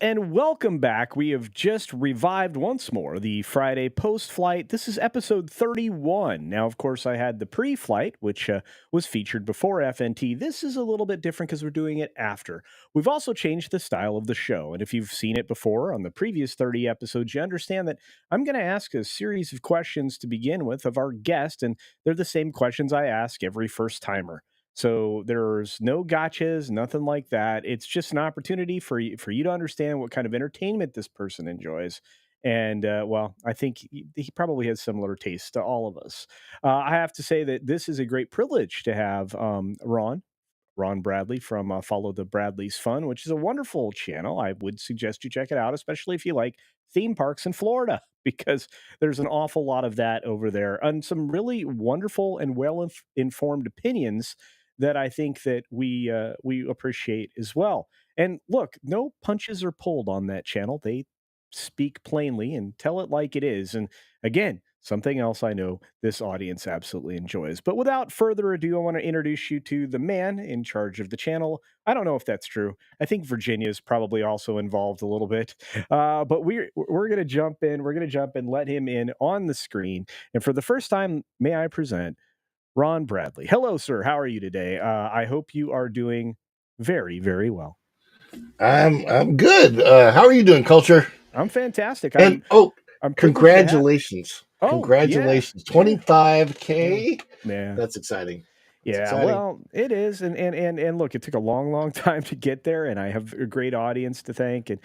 And welcome back. We have just revived once more the Friday post flight. This is episode 31. Now, of course, I had the pre flight, which was featured before FNT. This is a little bit different because we're doing it after. We've also changed the style of the show. And if you've seen it before on the previous 30 episodes, you understand that I'm going to ask a series of questions to begin with of our guest. And they're the same questions I ask every first timer. So there's no gotchas, nothing like that. It's just an opportunity for you to understand what kind of entertainment this person enjoys. And well, I think he probably has similar tastes to all of us. I have to say that this is a great privilege to have Ron Bradley from Follow the Bradleys Fun, which is a wonderful channel. I would suggest you check it out, especially if you like theme parks in Florida, because there's an awful lot of that over there and some really wonderful and well informed opinions that I think that we appreciate as well. And look, no punches are pulled on that channel. They speak plainly and tell it like it is. And again, something else I know this audience absolutely enjoys. But without further ado, I want to introduce you to the man in charge of the channel. I don't know if that's true. I think Virginia is probably also involved a little bit. But we're going to jump in. We're going to jump and let him in on the screen. And for the first time, may I present Ron Bradley. Hello, sir. How are you today? I hope you are doing very, very well. I'm good. How are you doing, Culture? I'm fantastic. And I'm privileged to have. congratulations. Oh yeah, Congratulations. yeah, yeah, 25K. yeah. That's exciting. That's Yeah, exciting. well, it is, and look, it took a long, long time to get there, and I have a great audience to thank, and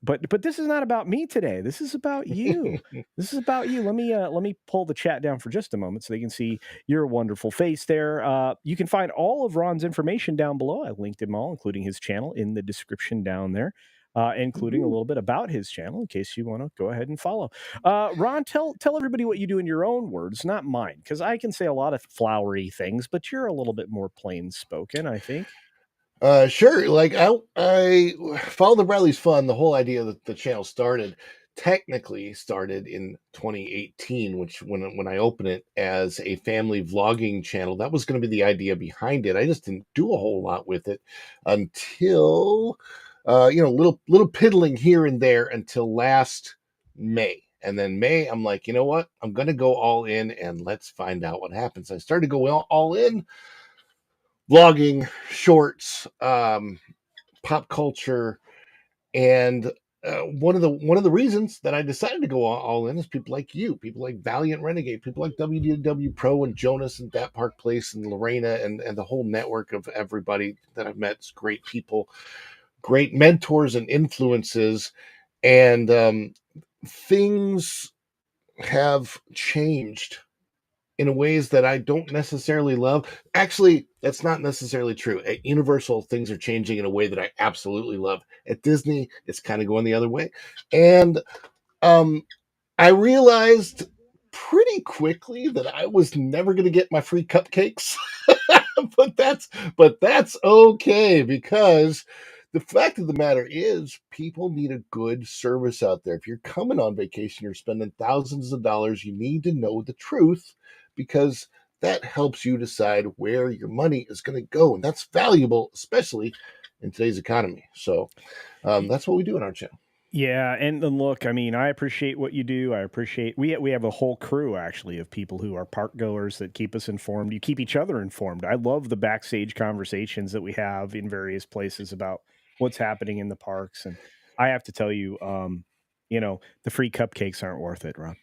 but this is not about me today. This is about you. This is about you. Let me pull the chat down for just a moment so they can see your wonderful face there. You can find all of Ron's information down below. I linked him all, including his channel, in the description down there, including a little bit about his channel in case you want to go ahead and follow. Ron, tell everybody what you do in your own words, not mine, because I can say a lot of flowery things, but you're a little bit more plain spoken, I think. Sure. Like I follow the Bradley's Fun. The whole idea that the channel technically started in 2018, which when I opened it as a family vlogging channel, that was going to be the idea behind it. I just didn't do a whole lot with it until little piddling here and there until last May. And then May, I'm like, you know what? I'm going to go all in and let's find out what happens. I started to go all in, vlogging, shorts, pop culture, and one of the reasons that I decided to go all in is people like you, people like Valiant Renegade, people like WDW Pro and Jonas and That Park Place and Lorena and the whole network of everybody that I've met. It's great people, great mentors and influences, and things have changed in ways that I don't necessarily love. Actually, that's not necessarily true. At Universal, things are changing in a way that I absolutely love. At Disney, it's kind of going the other way. And um, I realized pretty quickly that I was never going to get my free cupcakes. but that's okay, because the fact of the matter is people need a good service out there. If you're coming on vacation, you're spending thousands of dollars, you need to know the truth, because that helps you decide where your money is going to go, and that's valuable, especially in today's economy. So that's what we do in our channel. Yeah, and then look, I mean, I appreciate what you do. I appreciate we have a whole crew actually of people who are park goers that keep us informed. You keep each other informed. I love the backstage conversations that we have in various places about what's happening in the parks. And I have to tell you, the free cupcakes aren't worth it, Ron.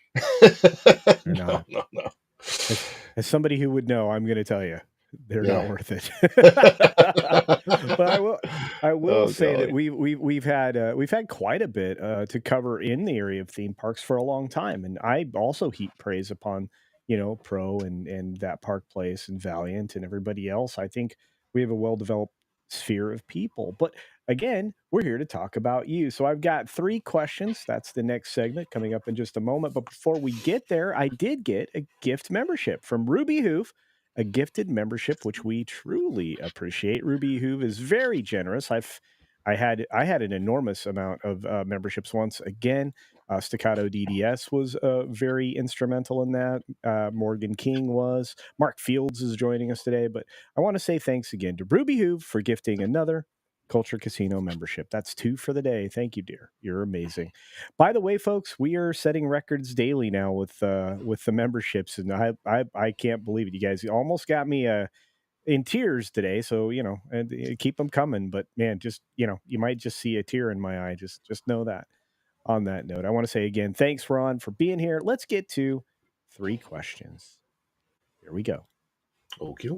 They're No, not. no, no. As somebody who would know, I'm going to tell you, they're not Yeah. worth it. But I will Oh say that golly. we've had quite a bit to cover in the area of theme parks for a long time, and I also heap praise upon Pro and that Park Place and Valiant and everybody else. I think we have a well developed sphere of people, but again, we're here to talk about you. So I've got three questions. That's the next segment coming up in just a moment. But before we get there, I did get a gift membership from Ruby Hoof, a gifted membership, which we truly appreciate. Ruby Hoove is very generous. I had an enormous amount of memberships once. Again, Staccato DDS was very instrumental in that. Morgan King was. Mark Fields is joining us today. But I want to say thanks again to Ruby Hoove for gifting another. Culture Casino membership. That's 2 for the day. Thank you, dear. You're amazing. By the way, folks, we are setting records daily now with the memberships, and I can't believe it. You guys almost got me in tears today. So and keep them coming. But man, just you might just see a tear in my eye. Just know that. On that note, I want to say again, thanks, Ron, for being here. Let's get to 3 questions. Here we go. Okay.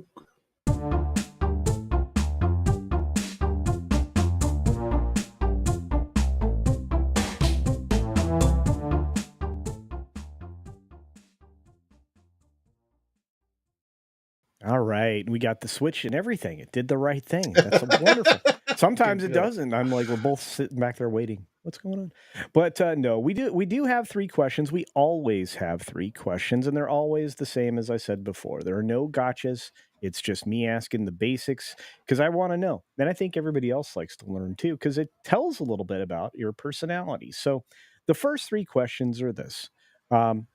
All right, we got the switch and everything. It did the right thing. That's wonderful. Sometimes it Yeah. doesn't. I'm like, we're both sitting back there waiting. What's going on? But no, we do have 3 questions. We always have 3 questions, and they're always the same as I said before. There are no gotchas. It's just me asking the basics because I want to know. And I think everybody else likes to learn too because it tells a little bit about your personality. So the first 3 questions are this. Um,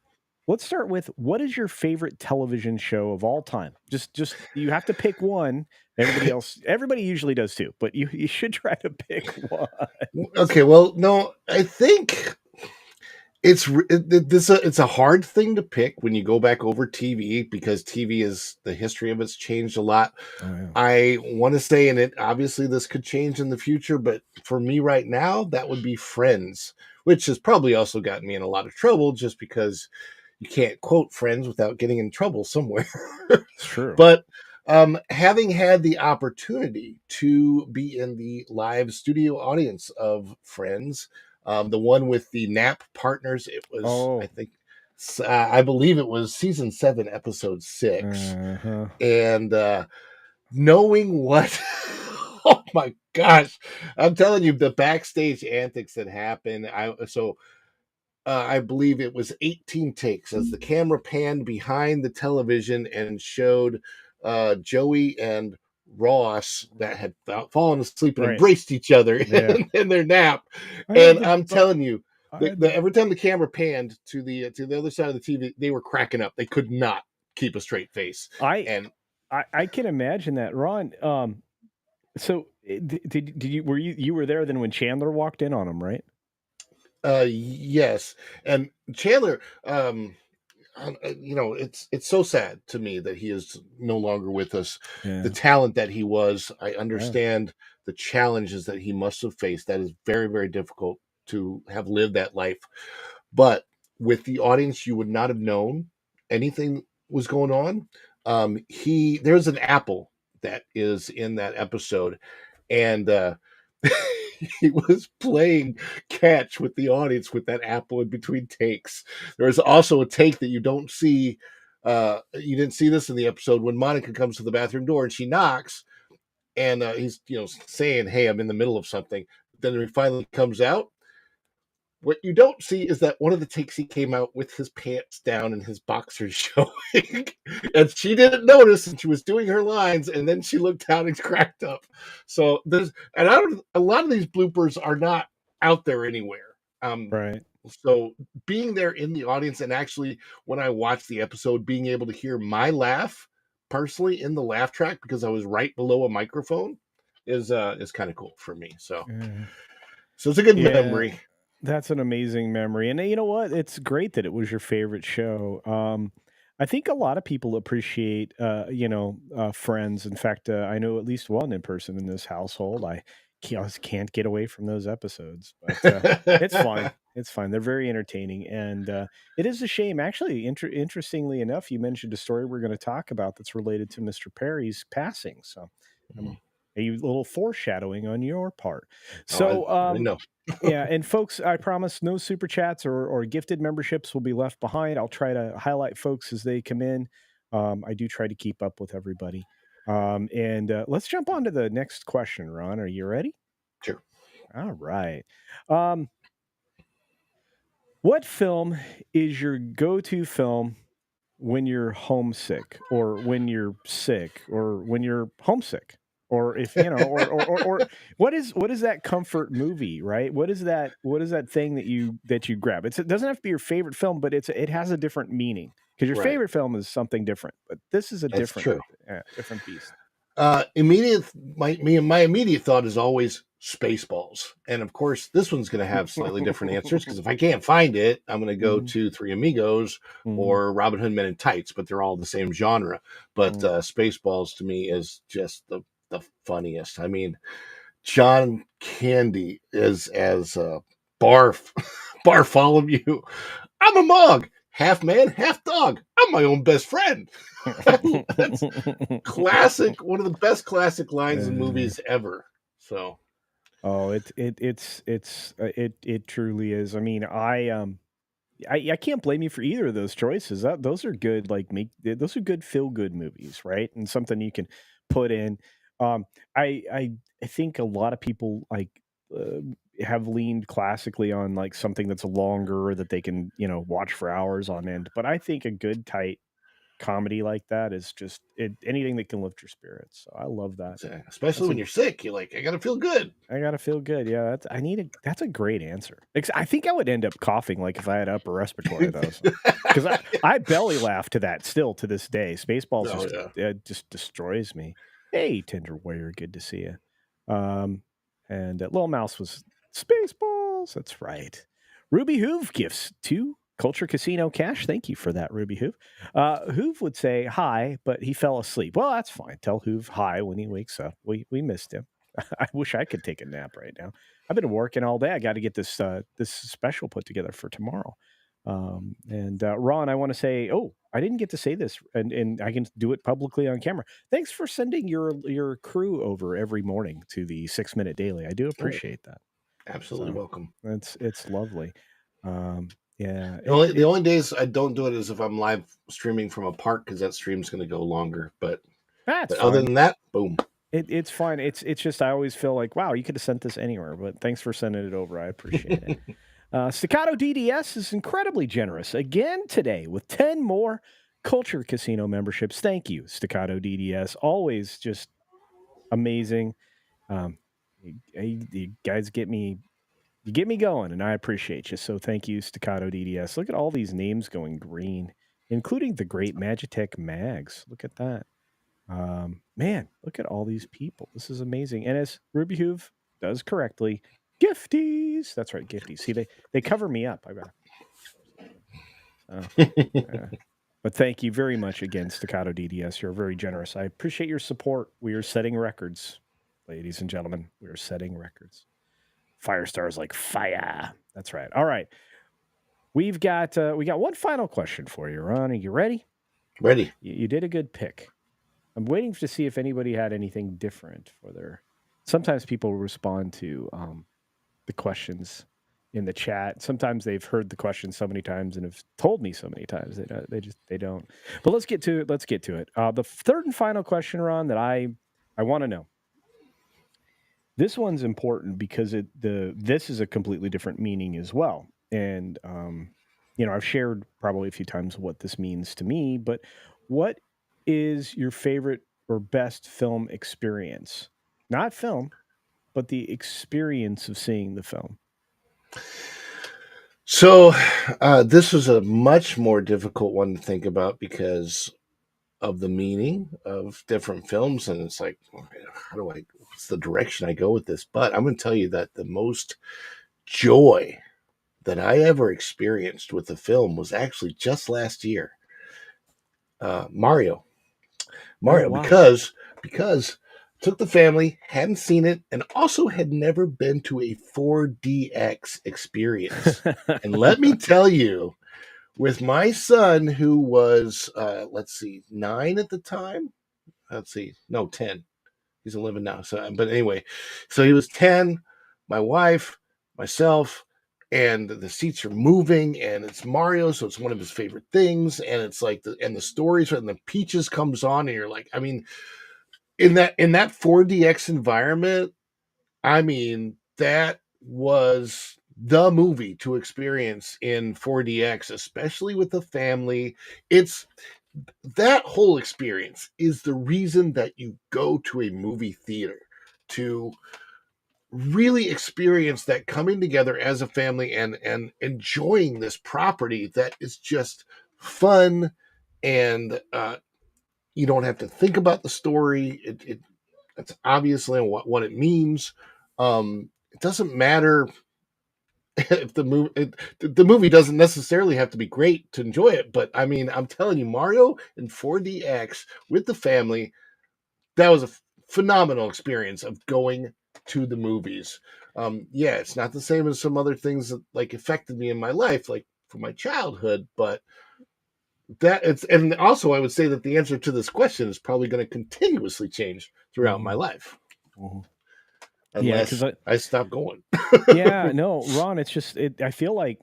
Let's start with what is your favorite television show of all time? Just you have to pick one. Everybody usually does too, but you should try to pick one. Okay, well, no, I think it's a hard thing to pick when you go back over TV because TV is the history of it's changed a lot. Oh yeah. I want to say, and it obviously this could change in the future, but for me right now, that would be Friends, which has probably also gotten me in a lot of trouble just because you can't quote Friends without getting in trouble somewhere. It's true. But having had the opportunity to be in the live studio audience of Friends, the one with the nap partners, it was, I Oh. think, I believe it was season 7, episode 6. Uh-huh. And knowing what, oh my gosh, I'm telling you, the backstage antics that happen. I believe it was 18 takes as the camera panned behind the television and showed Joey and Ross that had fallen asleep and Right. embraced each other Yeah. in their nap. I had And the I'm telling you, I had the every time the camera panned to the other side of the TV, they were cracking up. They could not keep a straight face. I And I can imagine that, Ron. So did you were there then when Chandler walked in on him, right? yes, and Chandler, it's so sad to me that he is no longer with us. The Yeah. talent that he was, I Yeah. understand the challenges that he must have faced. That is very, very difficult to have lived that life. But with the audience, you would not have known anything was going on. There's an apple that is in that episode, and he was playing catch with the audience with that apple in between takes. There's also a take that you don't see. You didn't see this in the episode when Monica comes to the bathroom door and she knocks, and he's saying, "Hey, I'm in the middle of something." Then he finally comes out. What you don't see is that one of the takes he came out with his pants down and his boxers showing, and she didn't notice, and she was doing her lines, and then she looked down and cracked up. So a lot of these bloopers are not out there anywhere. Right. So being there in the audience and actually when I watched the episode, being able to hear my laugh personally in the laugh track because I was right below a microphone is kind of cool for me. So Yeah. it's a good Yeah. memory. That's an amazing memory. And you know what? It's great that it was your favorite show. I think a lot of people appreciate, Friends. In fact, I know at least one in person in this household. I just can't get away from those episodes, but it's fine. It's fine. They're very entertaining. And it is a shame. Actually, interestingly enough, you mentioned a story we're going to talk about that's related to Mr. Perry's passing. So, a little foreshadowing on your part. Oh, So, I know. yeah, and folks, I promise no super chats or gifted memberships will be left behind. I'll try to highlight folks as they come in. I do try to keep up with everybody. And let's jump on to the next question, Ron. Are you ready? Sure. All right. Um, what film is your go-to film when you're homesick or when you're sick or when you're homesick? Or if or what is that comfort movie, right? What is that thing that you grab? It doesn't have to be your favorite film, but it has a different meaning because your Right. favorite film is something different, but this is a That's different true. different beast. My immediate thought is always Spaceballs, and of course, this one's going to have slightly different answers because if I can't find it, I'm going to go Mhm, to Three Amigos mhm, or Robin Hood Men in Tights, but they're all the same genre. But mhm. Spaceballs to me is just the funniest. I mean, John Candy is as Barf Bartholomew. I'm a mug, half man, half dog. I'm my own best friend. That's classic, one of the best classic lines in Uh, movies ever. So oh, it truly is. I mean, I can't blame you for either of those choices. Those are good, like those are good feel good movies, right? And something you can put in. Um, I I I think a lot of people uh, have leaned classically on like something that's longer that they can watch for hours on end. But I think a good tight comedy like that is just anything that can lift your spirits. So I love that. especially That's a when you're sick, you're like, I gotta feel good. I gotta feel good. Yeah, that's a great answer. I think I would end up coughing like if I had upper respiratory though, because I belly laugh to that still to this day. Spaceballs Oh yeah. just destroys me. Hey, Tender Warrior, good to see you. And Little Mouse was Spaceballs. That's right. Ruby Hoove gifts to Culture Casino Cash. Thank you for that, Ruby Hoove. Hoove would say hi, but he fell asleep. Well, that's fine. Tell Hoove hi when he wakes up. We missed him. I wish I could take a nap right now. I've been working all day. I got to get this special put together for tomorrow. And Ron, I want to say, oh, I didn't get to say this, and I can do it publicly on camera. Thanks for sending your crew over every morning to the 6 Minute Daily. I do Oh, appreciate that. absolutely So welcome. it's lovely. Yeah, The only days I don't do it is if I'm live streaming from a park because that stream's going to go longer. But that's other fine. than that, boom. It's fine. It's just I always feel like wow, you could have sent this anywhere, but thanks for sending it over. I appreciate it. Staccato DDS is incredibly generous again today with 10 more Culture Casino memberships. Thank you, Staccato DDS. Always just amazing. You guys get me going, and I appreciate you. So thank you, Staccato DDS. Look at all these names going green, including the great Magitech Mags. Look at that. Man, look at all these people. This is amazing. And as Ruby Hoove does correctly, gifties. That's right, gifties. See, they cover me up. I got so, yeah. But thank you very much again, Staccato DDS. You're very generous. I appreciate your support. We are setting records, ladies and gentlemen. We are setting records. Fire stars like fire. That's right. All right. We got one final question for you, Ron. Are you ready? Ready. You did a good pick. I'm waiting to see if anybody had anything different for their. Sometimes people respond to the questions in the chat. Sometimes they've heard the question so many times and have told me so many times they don't. But let's get to it. Let's get to it. The third and final question, Ron, that I want to know. This one's important because this is a completely different meaning as well. And I've shared probably a few times what this means to me, but what is your favorite or best film experience? Not film, but the experience of seeing the film. So this was a much more difficult one to think about because of the meaning of different films, and it's like, how do I? What's the direction I go with this? But I'm going to tell you that the most joy that I ever experienced with the film was actually just last year. Mario, Oh Mario, wow. because took the family, hadn't seen it, and also had never been to a 4DX experience. And let me tell you, with my son, who was let's see, 9 at the time. Let's see, no, 10. He's 11 now. So, but anyway, so he was 10. My wife, myself, and the seats are moving, and it's Mario, so it's one of his favorite things. And it's like the stories and the Peaches comes on, and you're like, I mean, in that 4DX environment, I mean, that was the movie to experience in 4DX, especially with the family. It's that whole experience is the reason that you go to a movie theater, to really experience that coming together as a family and enjoying this property that is just fun and You don't have to think about the story. It's obviously what it means. It doesn't matter if the movie doesn't necessarily have to be great to enjoy it. But I mean, I'm telling you, Mario in 4DX with the family, that was a phenomenal experience of going to the movies. Yeah, it's not the same as some other things that like affected me in my life, like from my childhood, but that it's and also I would say that the answer to this question is probably going to continuously change throughout my Hmm. life Hmm. Yeah, because unless I stop going. yeah, no, Ron, it's just I feel like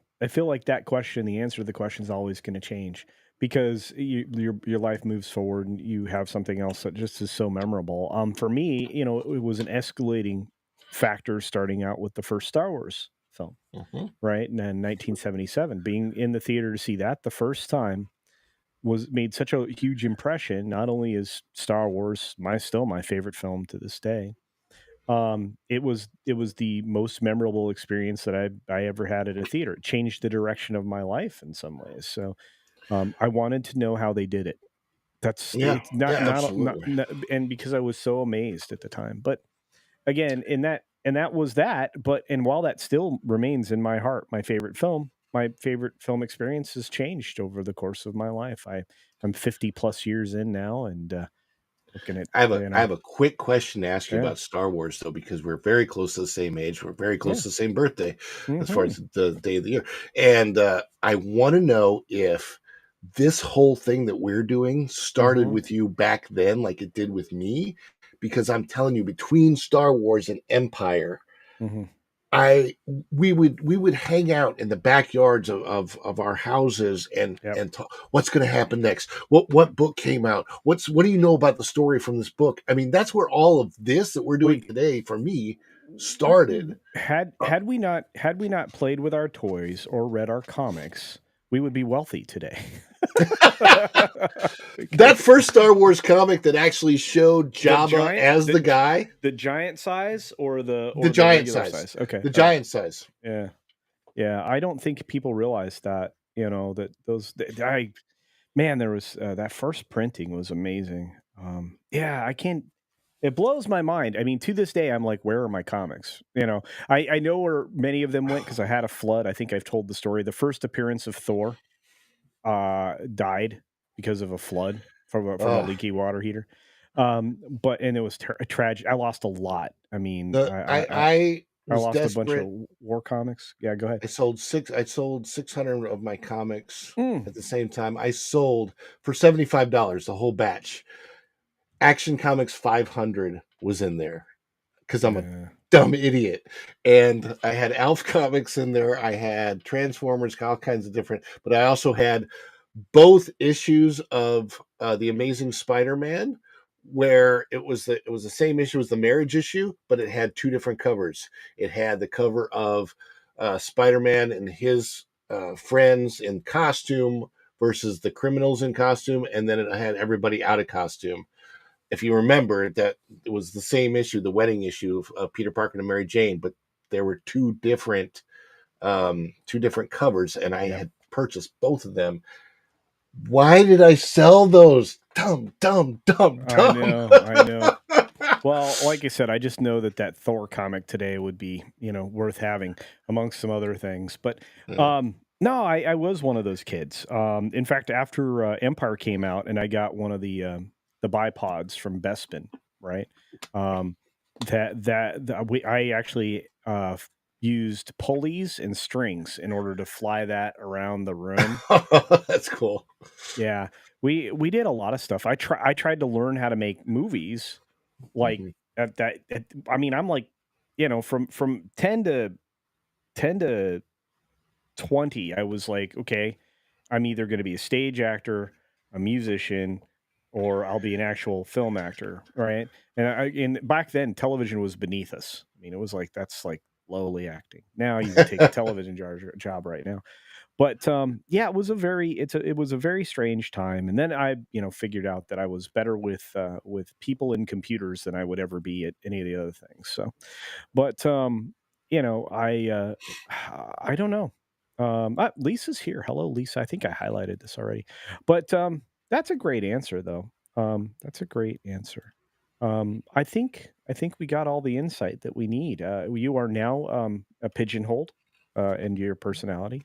that question, the answer to the question is always going to change because your life moves forward and you have something else that just is so memorable. For me, it was an escalating factor starting out with the first Star Wars film, Mhm. right? And then 1977, being in the theater to see that the first time was made such a huge impression. Not only is Star Wars my favorite film to this day, it was the most memorable experience that I ever had at a theater. It changed the direction of my life in some ways. So I wanted to know how they did it. That's Yeah, it's yeah, not absolutely. and because I was so amazed at the time. But again, that was that. But and while that still remains in my heart, my favorite film experience has changed over the course of my life. I'm 50 plus years in now, and looking at I have a quick question to ask you yeah, about Star Wars though, because we're very close to the same age. We're very close yeah. to the same birthday as far Hmm. as the day of the year. And I want to know if this whole thing that we're doing started Hmm. with you back then, like it did with me, because I'm telling you, between Star Wars and Empire, Hmm. I we would hang out in the backyards of our houses Yep. and talk, what's going to happen next? What book came out? What do you know about the story from this book? I mean, that's where all of this that we're doing We today for me started. Uh, had we not played with our toys or read our comics, we would be wealthy today. that Because first Star Wars comic that actually showed the Jabba giant as the guy, the giant size or the the or the giant regular size, size. Okay, the all right. giant size. Yeah. Yeah, I don't think people realize that, that I man, there was that first printing was amazing. Yeah, I can't it blows my mind. I mean, to this day, I'm like, where are my comics? I know where many of them went because I had a flood. I think I've told the story. The first appearance of Thor died because of a flood from a Oh, leaky water heater. But and it was tragic. I lost a lot. I mean, the I I was lost a bunch of desperate. war comics. Yeah, go ahead. I sold 600 of my comics Mm, at the same time. I sold for $75 the whole batch. Action Comics 500 was in there because I'm a yeah. dumb idiot. And I had Alf Comics in there. I had Transformers, all kinds of different, but I also had both issues of the Amazing Spider-Man, where it was the same issue as the marriage issue, but it had two different covers. It had the cover of Spider-Man and his friends in costume versus the criminals in costume, and then it had everybody out of costume. If you remember that, it was the same issue, the wedding issue of Peter Parker and Mary Jane, but there were two different covers, and I Yep. had purchased both of them. Why did I sell those? Dumb, dumb, dumb, I dumb. know. I know. Well, like I said, I just know that Thor comic today would be, worth having amongst some other things. But Yeah. no, I was one of those kids. In fact, after Empire came out, and I got one of the bipods from Bespin, right? Um, I actually used pulleys and strings in order to fly that around the room. That's cool. Yeah, we did a lot of stuff. I tried to learn how to make movies like Mhm. I mean, I'm like, from 10 to 20, I was like, okay, I'm either going to be a stage actor, a musician, or I'll be an actual film actor, right? And back then, television was beneath us. I mean, it was like that's like lowly acting. Now you can take a television job right now. But yeah, it was a very strange time. And then I figured out that I was better with people and computers than I would ever be at any of the other things. So, but I I don't know. Lisa's here. Hello, Lisa. I think I highlighted this already, but that's a great answer though. That's a great answer. I think we got all the insight that we need. You are now a pigeonholed into your personality.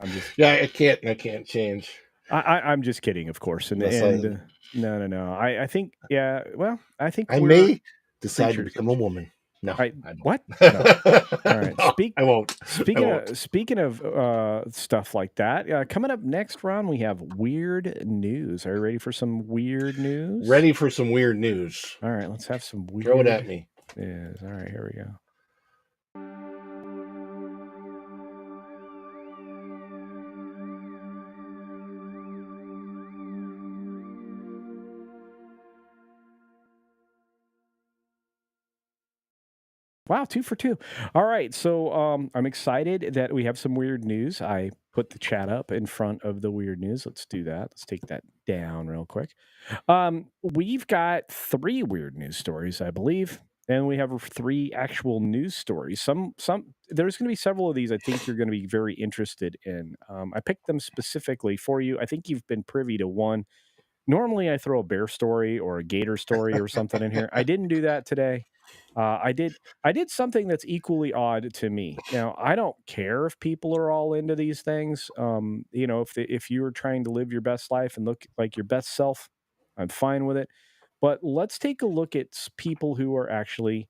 I'm just Yeah, I can't change I'm just kidding, of course. And unless and no. I think yeah. Well, I think I we're may decide to creatures become of a change. woman. No, I I won't. what? No. All right. No, I won't. I Speaking won't. of stuff like that, coming up next, Ron, we have weird news. Are you ready for some weird news? Ready for some weird news. All right, let's have some Throw it at weird me. news. All right, here we go. Wow, 2 for 2. All right, so, I'm excited that we have some weird news. I put the chat up in front of the weird news. Let's do that. Let's take that down real quick. We've got 3 weird news stories, I believe, and we have 3 actual news stories. Some there's gonna be several of these I think you're gonna be very interested in. I picked them specifically for you. I think you've been privy to one. Normally, I throw a bear story or a gator story or something in here. I didn't do that today. I did something that's equally odd to me. Now, I don't care if people are all into these things. If you're trying to live your best life and look like your best self, I'm fine with it. But let's take a look at people who are actually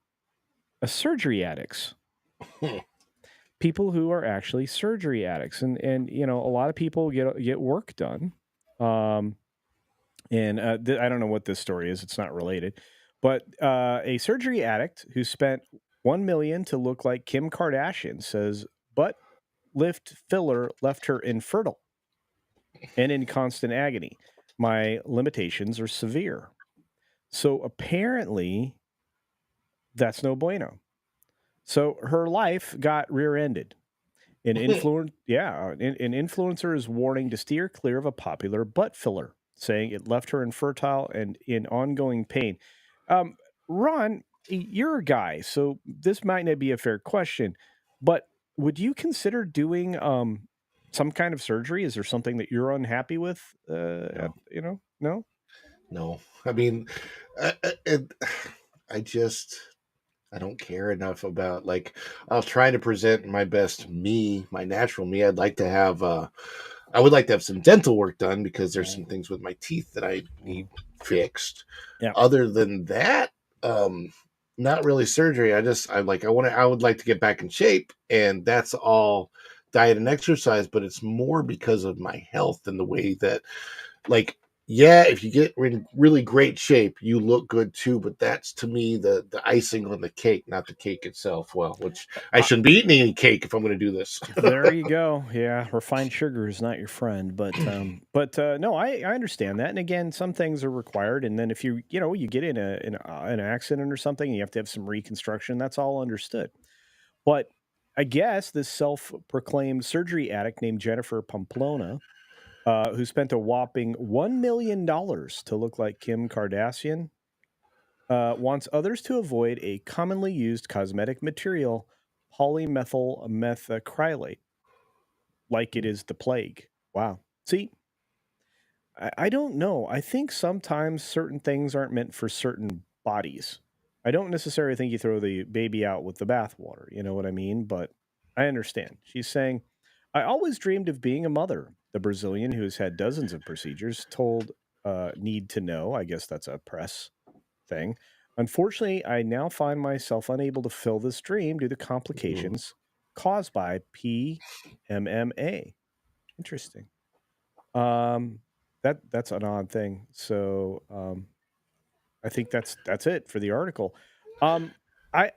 surgery addicts. People who are actually surgery addicts, and a lot of people get work done. Um, and I don't know what this story is. It's not related, but a surgery addict who spent 1 million to look like Kim Kardashian says butt lift filler left her infertile and in constant agony. My limitations are severe. So apparently, that's no bueno. So her life got rear-ended. An influencer is warning to steer clear of a popular butt filler, saying it left her infertile and in ongoing pain. Um, Ron, you're a guy, so this might not be a fair question, but would you consider doing some kind of surgery? Is there something that you're unhappy with? No, No. no. I mean, I, I just I don't care enough about like I'll try to present my best me, my natural me. I would like to have some dental work done because there's some things with my teeth that I need Mhm. fixed. Yeah. Other than that, not really surgery. I would like to get back in shape, and that's all diet and exercise, but it's more because of my health and the way that like yeah, if you get in really great shape, you look good too. But that's to me the icing on the cake, not the cake itself. Well, which I shouldn't be eating any cake if I'm going to do this. There you go. Yeah, refined sugar is not your friend, but no, I understand that. And again, some things are required, and then if you get in an accident or something, and you have to have some reconstruction. That's all understood. But I guess this self-proclaimed surgery addict named Jennifer Pamplona, who spent a whopping $1 million to look like Kim Kardashian, wants others to avoid a commonly used cosmetic material, polymethyl methacrylate, like it is the plague. Wow. See, I don't know. I think sometimes certain things aren't meant for certain bodies. I don't necessarily think you throw the baby out with the bathwater. You know what I mean? But I understand. She's saying, I always dreamed of being a mother. The Brazilian, who has had dozens of procedures, told Need to Know, I guess that's a press thing. Unfortunately, I now find myself unable to fill this dream due to complications caused by PMMA. Interesting. Um, that's an odd thing. So I think that's it for the article. Um, I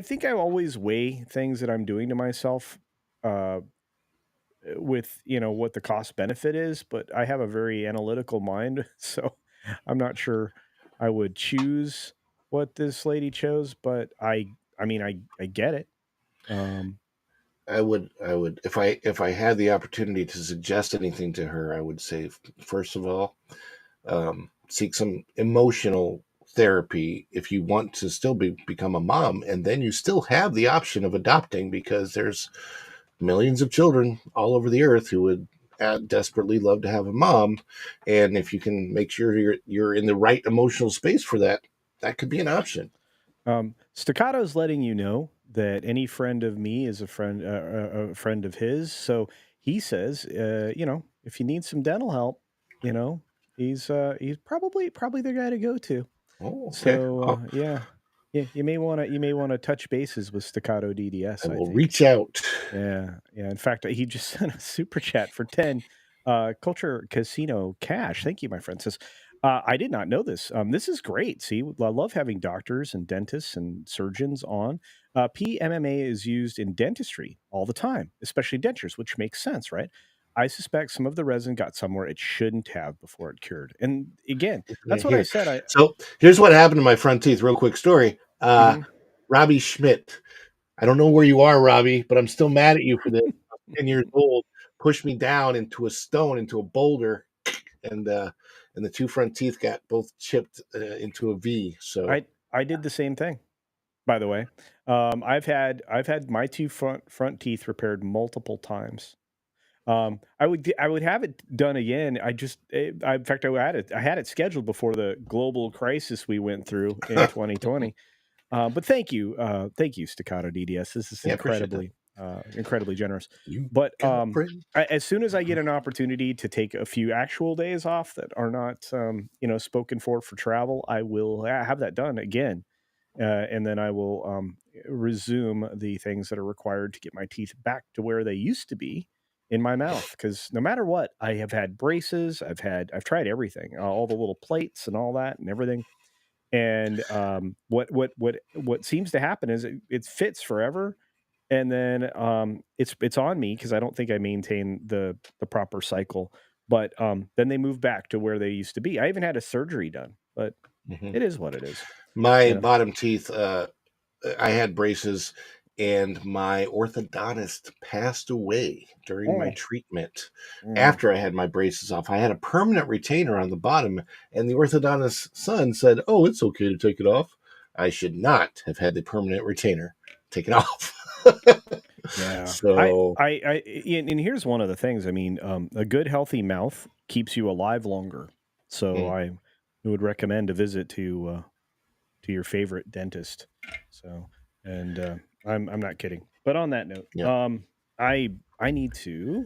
think I always weigh things that I'm doing to myself uh, with what the cost benefit is, but I have a very analytical mind, so I'm not sure I would choose what this lady chose. But I mean I get it. Um, I would if I had the opportunity to suggest anything to her, I would say first of all, seek some emotional therapy if you want to still become a mom, and then you still have the option of adopting because there's millions of children all over the earth who would desperately love to have a mom, and if you can make sure you're in the right emotional space for that, that could be an option. Staccato's letting you know that any friend of me is a friend of his. So he says, if you need some dental help, you know, he's probably the guy to go to. Oh, okay. So yeah, you may want to touch bases with Staccato I DDS, I will think. reach out. Yeah, yeah. In fact, he just sent a super chat for 10 Culture Casino Cash. Thank you, my friend. Says, I did not know this. This is great. See, I love having doctors and dentists and surgeons on. PMMA is used in dentistry all the time, especially dentures, which makes sense, right? I suspect some of the resin got somewhere it shouldn't have before it cured. And again, that's what I Here, said. so here's what happened to my front teeth. Real quick story. Mhm. Robbie Schmidt. I don't know where you are, Robbie, but I'm still mad at you for this. I was 10 years old, pushed me down into a stone, into a boulder, and the two front teeth got both chipped into a V. So I did the same thing. By the way, I've had my two front teeth repaired multiple times. I would have it done again. In fact, I had it scheduled before the global crisis we went through in 2020. But thank you, Staccato DDS. This is yeah, appreciate that. incredibly generous. You But got a friend. as soon as I get an opportunity to take a few actual days off that are not, spoken for travel, I will have that done again, and then I will resume the things that are required to get my teeth back to where they used to be in my mouth. Because no matter what, I have had braces. I've tried everything, all the little plates and all that and everything. And what seems to happen is it fits forever, and then it's on me because I don't think I maintain the proper cycle. But then they move back to where they used to be. I even had a surgery done, but Mhm. it is what it is. My You know. bottom teeth, I had braces, and my orthodontist passed away during my Oh, treatment. mm. After I had my braces off, I had a permanent retainer on the bottom, and the orthodontist's son said, "Oh, it's okay to take it off." I should not have had the permanent retainer taken off. Yeah. So, And here's one of the things. I mean, a good healthy mouth keeps you alive longer. So mm, I would recommend a visit to your favorite dentist. So, and I'm not kidding. But on that note, yeah. I need to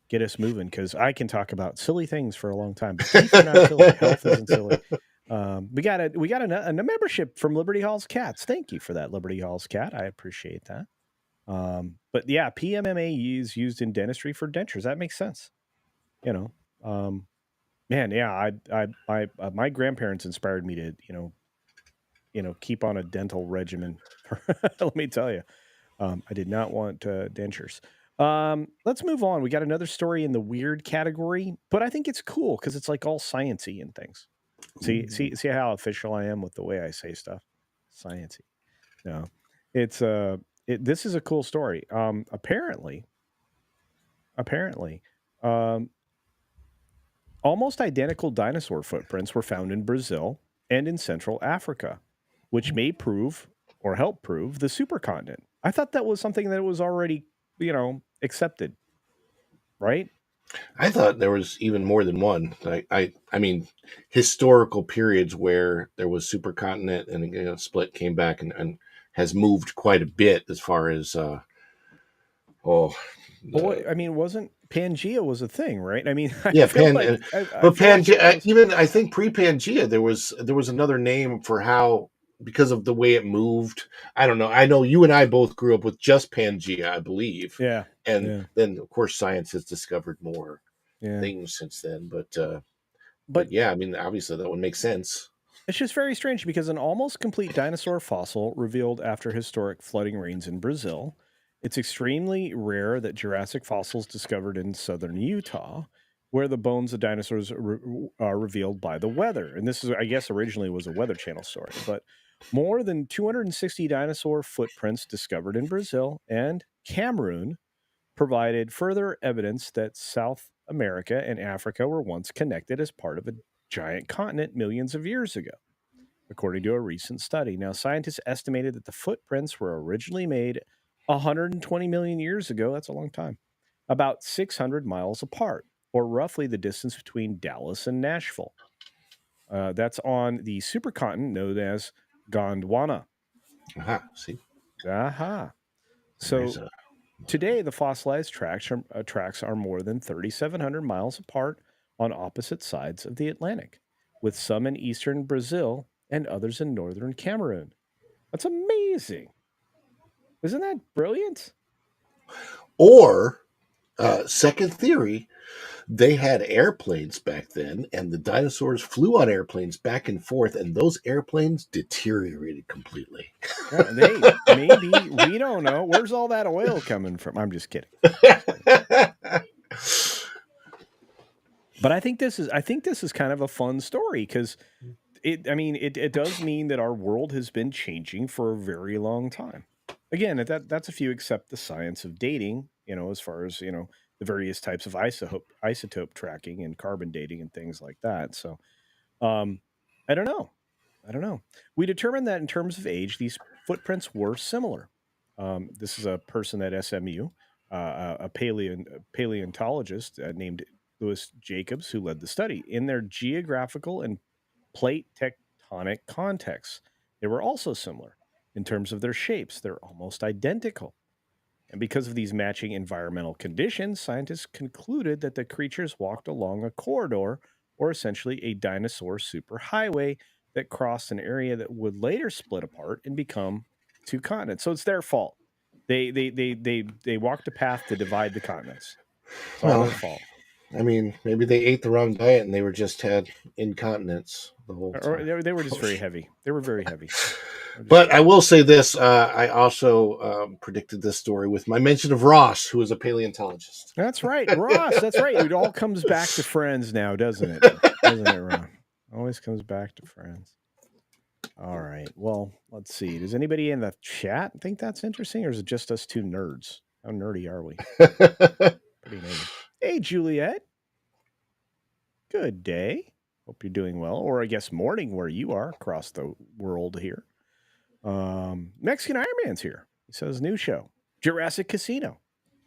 get us moving because I can talk about silly things for a long time. But teeth are not silly. Health isn't silly. We got a membership from Liberty Halls Cats. Thank you for that, Liberty Halls Cat. I appreciate that. But yeah, PMMA is used in dentistry for dentures. That makes sense. You know, um, man, yeah, my grandparents inspired me to, keep on a dental regimen. Let me tell you, I did not want dentures. Let's move on. We got another story in the weird category, but I think it's cool because it's like all sciency and things. See, Ooh. see, see how official I am with the way I say stuff. Sciency. No, it's this is a cool story. Apparently, um, almost identical dinosaur footprints were found in Brazil and in Central Africa, which may prove or help prove the supercontinent. I thought that was something that was already, accepted, right? I thought there was even more than one. I mean, historical periods where there was supercontinent and split came back and has moved quite a bit as far as oh Well, the I mean, wasn't Pangea was a thing, right? I mean, I yeah feel pan like I but feel like it Pangea was. even I think pre Pangea there was another name for how because of the way it moved. I don't know. I know you and I both grew up with just Pangea, I believe, Yeah, and yeah, then of course science has discovered more yeah. things since then. But But yeah, I mean, obviously that would make sense. it's just very strange because an almost complete dinosaur fossil revealed after historic flooding rains in Brazil. It's extremely rare that Jurassic fossils discovered in southern Utah, where the bones of dinosaurs are revealed by the weather. And this is, I guess, originally was a Weather Channel story, but more than 260 dinosaur footprints discovered in Brazil and Cameroon provided further evidence that South America and Africa were once connected as part of a giant continent millions of years ago, according to a recent study. Now, scientists estimated that the footprints were originally made 120 million years ago. That's a long time. about 600 miles apart, or roughly the distance between Dallas and Nashville. That's on the supercontinent known as Gondwana. Aha, see, Aha. there's So a today, the fossilized tracks are more than 3,700 miles apart on opposite sides of the Atlantic, with some in eastern Brazil and others in northern Cameroon. That's amazing. Isn't that brilliant? or second theory. They had airplanes back then, and the dinosaurs flew on airplanes back and forth, and those airplanes deteriorated completely. Maybe we don't know. Where's all that oil coming from? I'm just kidding. But I think this is kind of a fun story because it does mean that our world has been changing for a very long time. Again, that's if you accept the science of dating, as far as, the various types of isotope tracking and carbon dating and things like that. So, um, I don't know. I don't know. We determined that in terms of age, these footprints were similar. This is a person at SMU, a paleontologist named Louis Jacobs, who led the study. In their geographical and plate tectonic contexts, they were also similar. In terms of their shapes, they're almost identical. And because of these matching environmental conditions, scientists concluded that the creatures walked along a corridor, or essentially a dinosaur superhighway, that crossed an area that would later split apart and become two continents. So it's their fault. They walked a path to divide the continents. It's all Well, their fault. I mean, maybe they ate the wrong diet and they were just had incontinence the whole Or time. they were just very heavy. They were very heavy. But I will say this: I also predicted this story with my mention of Ross, who is a paleontologist. That's right, Ross. That's right. It all comes back to Friends now, doesn't it? Doesn't it, Ron? Always comes back to Friends. All right. Well, let's see. Does anybody in the chat think that's interesting, or is it just us two nerds? How nerdy are we? Pretty nerdy. Hey, Juliet. Good day. Hope you're doing well, or I guess morning where you are across the world here. Mexican Iron Man's here. He says, new show, Jurassic Casino.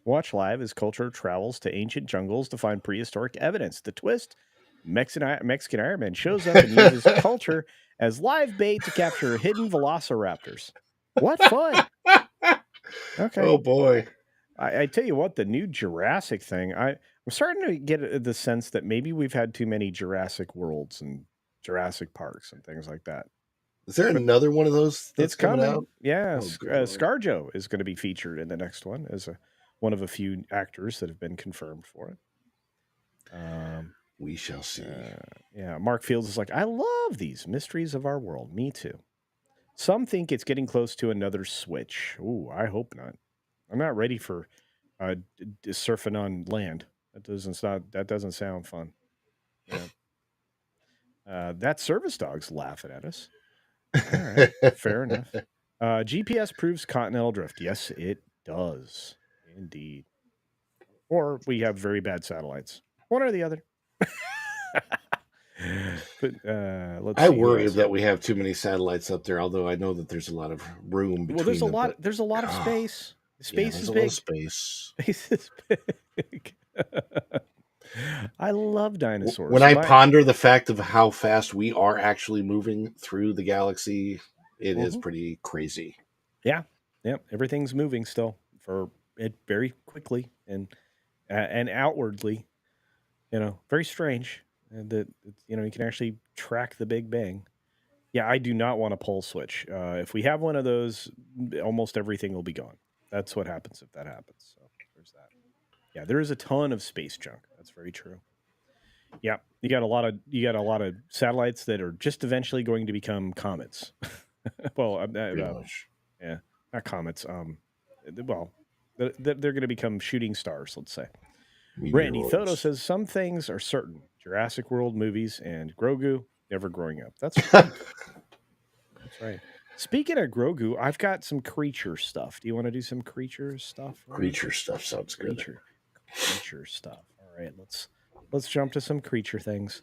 Watch live as culture travels to ancient jungles to find prehistoric evidence. The twist, Mexican Iron Man shows up and uses culture as live bait to capture hidden velociraptors. What fun! Okay. Oh boy. I tell you what, the new Jurassic thing, I'm starting to get the sense that maybe we've had too many Jurassic worlds and Jurassic parks and things like that. Is there another one of those that's It's coming out? Yeah, Oh, good Lord. ScarJo is going to be featured in the next one as one of a few actors that have been confirmed for it. We shall see. Yeah, Mark Fields is like, I love these mysteries of our world. Me too. Some think it's getting close to another Switch. Ooh, I hope not. I'm not ready for surfing on land. That doesn't sound fun. Yeah. That service dog's laughing at us. All right, fair enough. GPS proves continental drift. Yes, it does. Indeed. Or we have very bad satellites. One or the other. But let's see. I worry that we have too many satellites up there, although I know that there's a lot of room between there's a them, lot. There's a lot of space. Space is a big. lot of space. Space is big. I love dinosaurs. When I ponder the fact of how fast we are actually moving through the galaxy, it is pretty crazy. Yeah. Everything's moving still for it very quickly and outwardly. Very strange that you can actually track the Big Bang. Yeah, I do not want a pole switch. If we have one of those, almost everything will be gone. That's what happens if that happens. So there's that. Yeah, there is a ton of space junk. That's very true. Yeah, you got a lot of satellites that are just eventually going to become comets. Well, yeah, not comets. Well, they're going to become shooting stars. Let's say. Randy Thodo says some things are certain: Jurassic World movies and Grogu never growing up. That's right. That's right. Speaking of Grogu, I've got some creature stuff. Do you want to do some creature stuff? Creature stuff sounds good. Creature stuff. All right, let's jump to some creature things.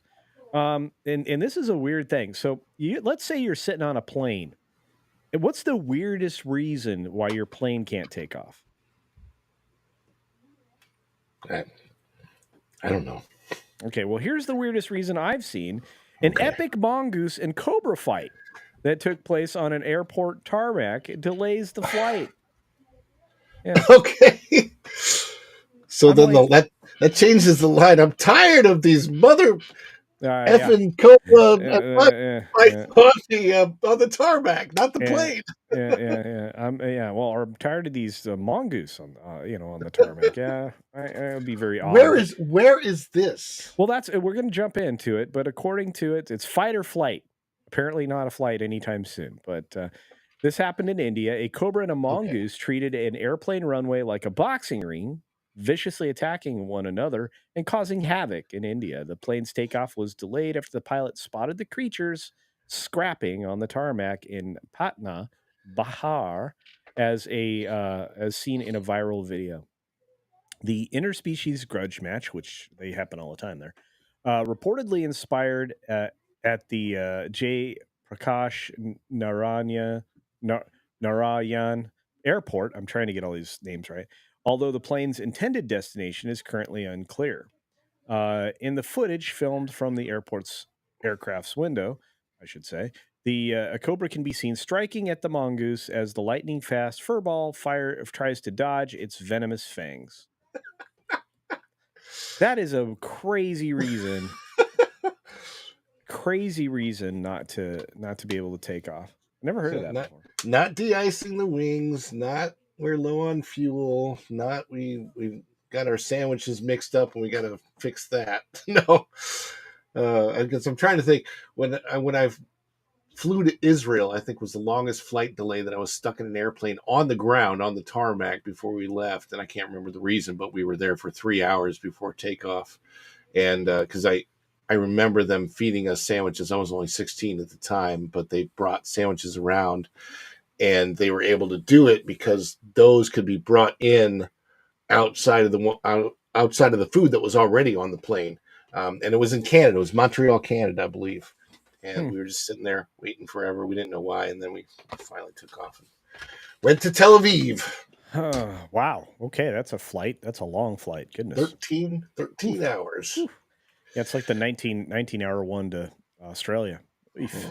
And this is a weird thing. So let's say you're sitting on a plane. And what's the weirdest reason why your plane can't take off? I, I don't know. Okay, well, here's the weirdest reason I've seen: an Okay. epic mongoose and cobra fight that took place on an airport tarmac delays the flight. Yeah, Okay. So I'm then like, that changes the line. I'm tired of these mother yeah, effing Cobra my yeah. coffee on the tarmac, not the Yeah, plane. yeah. Yeah. Well, I'm tired of these mongoose on, on the tarmac. Yeah, it would be very odd. But Where is this? well, that's we're going to jump into it. But according to it, it's fight or flight. Apparently, not a flight anytime soon. But this happened in India. A cobra and a Okay. mongoose treated an airplane runway like a boxing ring, viciously attacking one another and causing havoc in India. The plane's takeoff was delayed after the pilot spotted the creatures scrapping on the tarmac in Patna, Bihar, as seen in a viral video. The interspecies grudge match, which they happen all the time there, reportedly inspired at the J. Prakash Nar- Narayan Airport. I'm trying to get all these names right. Although the plane's intended destination is currently unclear. In the footage filmed from the airport's aircraft's window, I should say, the a cobra can be seen striking at the mongoose as the lightning fast furball tries to dodge its venomous fangs. That is a crazy reason not to be able to take off. Never heard of that not before. not de-icing the wings, not we're low on fuel, not we got our sandwiches mixed up and we got to fix that. No. I guess I'm trying to think when I flew to Israel, I think was the longest flight delay that I was stuck in an airplane on the ground on the tarmac before we left, and I can't remember the reason, but we were there for 3 hours before takeoff, and because I remember them feeding us sandwiches. I was only 16 at the time, but they brought sandwiches around, and they were able to do it because those could be brought in outside of the food that was already on the plane. And it was in Canada. It was Montreal, Canada, I believe. And Hmm. we were just sitting there waiting forever. We didn't know why, and then we finally took off and went to Tel Aviv. Wow. Okay, that's a flight. That's a long flight. Goodness. 13 Oof. hours. Oof. Yeah, it's like the 19 hour one to Australia. Oof.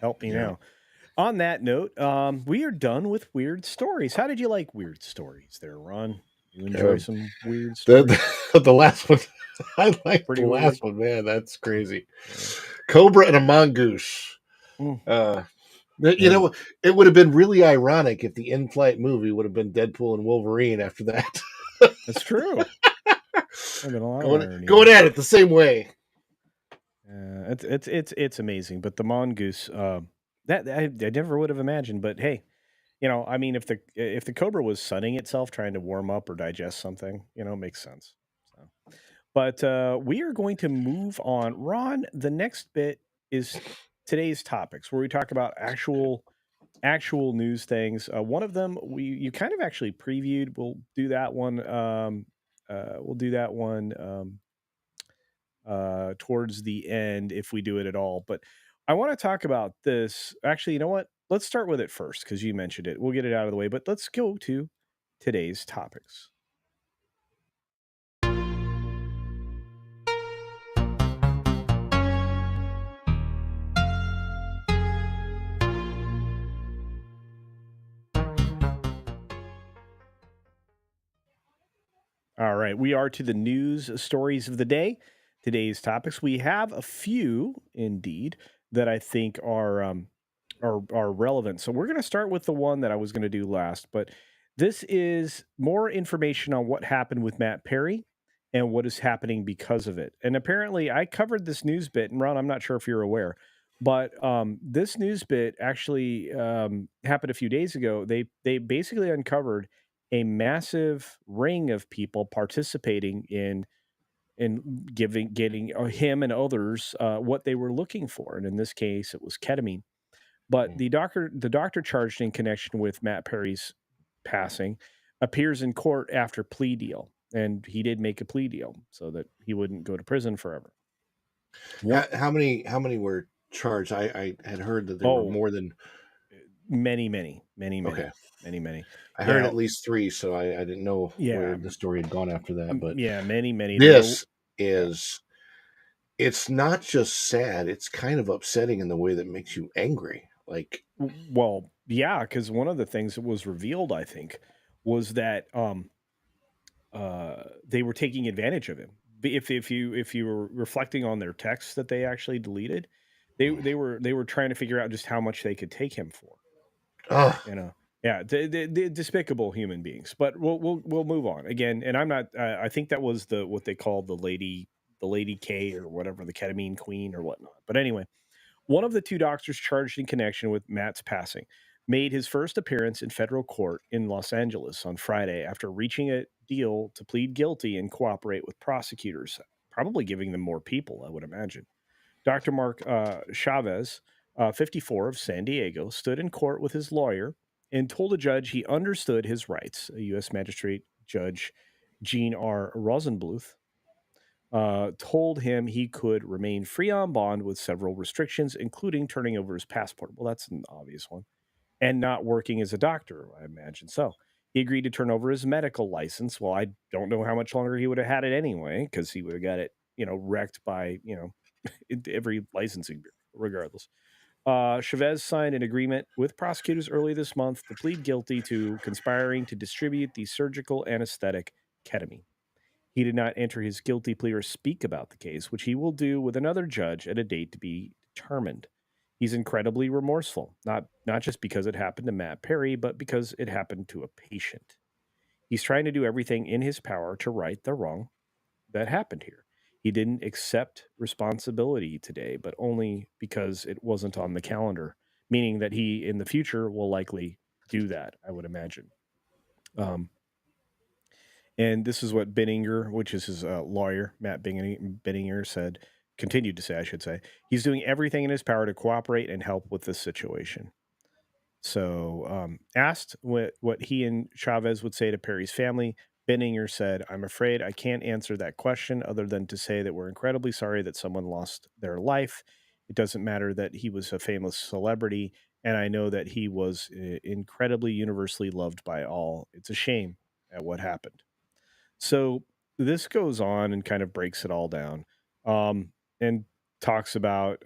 Help me Yeah. now. On that note, we are done with weird stories. How did you like weird stories there, Ron? You enjoy Uh, some weird the, stories? the last one, I like the Pretty weird. last one, man. That's crazy. Yeah. Cobra and a mongoose. Mm. Uh, you And know, it would have been really ironic if the in-flight movie would have been Deadpool and Wolverine after that. that's true. There's been a lot of irony Going there. at it the same way. It's amazing. But the mongoose, that I never would have imagined. But hey, I mean, if the cobra was sunning itself trying to warm up or digest something, it makes sense. So, but we are going to move on. Ron, the next bit is today's topics, where we talk about actual news things. One of them you kind of actually previewed. We'll do that one. We'll do that one. Towards the end if we do it at all. But I want to talk about this. Actually, you know what? Let's start with it first because you mentioned it. We'll get it out of the way. But let's go to today's topics. All right, we are to the news stories of the day. Today's topics. We have a few indeed that I think are relevant. So we're going to start with the one that I was going to do last, but this is more information on what happened with Matt Perry and what is happening because of it. And apparently, I covered this news bit, and Ron, I'm not sure if you're aware, but this news bit actually happened a few days ago. They basically uncovered a massive ring of people participating in getting him and others what they were looking for, and in this case, it was ketamine. But the doctor charged in connection with Matt Perry's passing appears in court after plea deal, and he did make a plea deal so that he wouldn't go to prison forever. One, How many were charged? I had heard that there were oh, more than. many, many, many, Okay. many. many, many. I heard Yeah, at least three, so I didn't know yeah, where the story had gone after that. But yeah, many, many. There were, this yeah. is, it's not just sad, it's kind of upsetting in the way that makes you angry. Like, Well, yeah, because one of the things that was revealed, I think, was that they were taking advantage of him. If you were reflecting on their texts that they actually deleted, they were trying to figure out just how much they could take him for. oh, You know, yeah, the despicable human beings. But we'll move on again. And I'm not. I think that was the what they called the lady K or whatever, the ketamine queen or whatnot. But anyway, one of the two doctors charged in connection with Matt's passing made his first appearance in federal court in Los Angeles on Friday after reaching a deal to plead guilty and cooperate with prosecutors, probably giving them more people, I would imagine. Dr. Mark Chavez, 54 of San Diego, stood in court with his lawyer and told a judge he understood his rights. A U.S. Magistrate Judge Jean R. Rosenbluth told him he could remain free on bond with several restrictions, including turning over his passport. Well, that's an obvious one. And not working as a doctor, I imagine. So he agreed to turn over his medical license. Well, I don't know how much longer he would have had it anyway, because he would have got it, wrecked by, every licensing bureau, regardless. Chavez signed an agreement with prosecutors early this month to plead guilty to conspiring to distribute the surgical anesthetic ketamine. He did not enter his guilty plea or speak about the case, which he will do with another judge at a date to be determined. He's incredibly remorseful, not just because it happened to Matt Perry, but because it happened to a patient. He's trying to do everything in his power to right the wrong that happened here. He didn't accept responsibility today, but only because it wasn't on the calendar, meaning that he in the future will likely do that, I would imagine. Um, And this is what Benninger, which is his lawyer, Matt Benninger, said, continued to say, I should say. He's doing everything in his power to cooperate and help with this situation. So, asked what he and Chavez would say to Perry's family, Benninger said, I'm afraid I can't answer that question other than to say that we're incredibly sorry that someone lost their life. It doesn't matter that he was a famous celebrity, and I know that he was incredibly universally loved by all. It's a shame at what happened. So this goes on and kind of breaks it all down, and talks about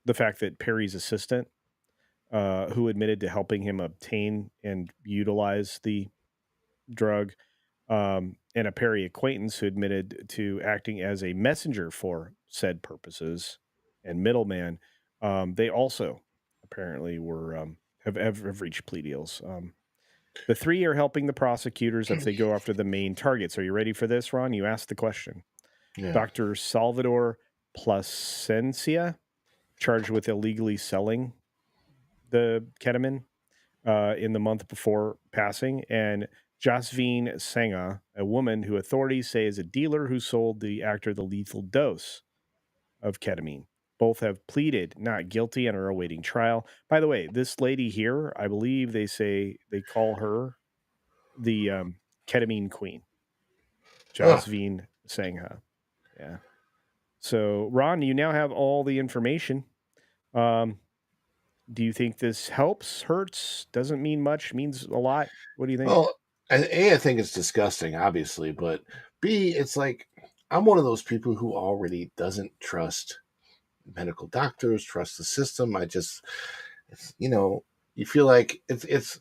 the fact that Perry's assistant, who admitted to helping him obtain and utilize the drug, and a Perry acquaintance who admitted to acting as a messenger for said purposes and middleman, they also apparently were have reached plea deals. The three are helping the prosecutors as they go after the main targets. Are you ready for this, Ron? You asked the question. yeah. Dr. Salvador Plasencia, charged with illegally selling the ketamine in the month before passing, and Jasveen Sangha, a woman who authorities say is a dealer who sold the actor the lethal dose of ketamine. Both have pleaded not guilty and are awaiting trial. By the way, this lady here, I believe they say they call her the ketamine queen, Oh, Jasveen Sangha. Yeah. So, Ron, you now have all the information. Um, do you think this helps, hurts, doesn't mean much, means a lot? What do you think? well, I think it's disgusting, obviously, but B, it's like I'm one of those people who already doesn't trust medical doctors, trust the system. It's, you feel like it's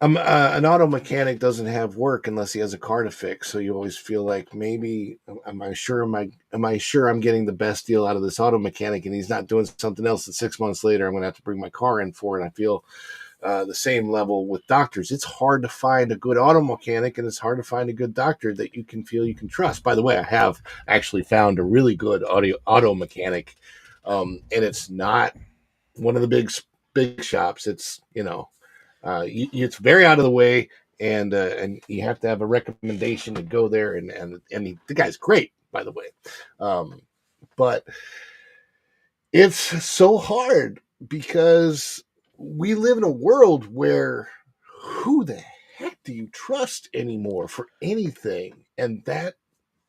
an auto mechanic doesn't have work unless he has a car to fix. So you always feel like maybe am I sure I'm getting the best deal out of this auto mechanic and he's not doing something else that 6 months later I'm going to have to bring my car in for. And I feel the same level with doctors. It's hard to find a good auto mechanic and it's hard to find a good doctor that you can feel you can trust. By the way, I have actually found a really good auto mechanic, and it's not one of the big shops. It's it's very out of the way, and you have to have a recommendation to go there. The guy's great, by the way, um, but it's so hard because we live in a world where who the heck do you trust anymore for anything, and that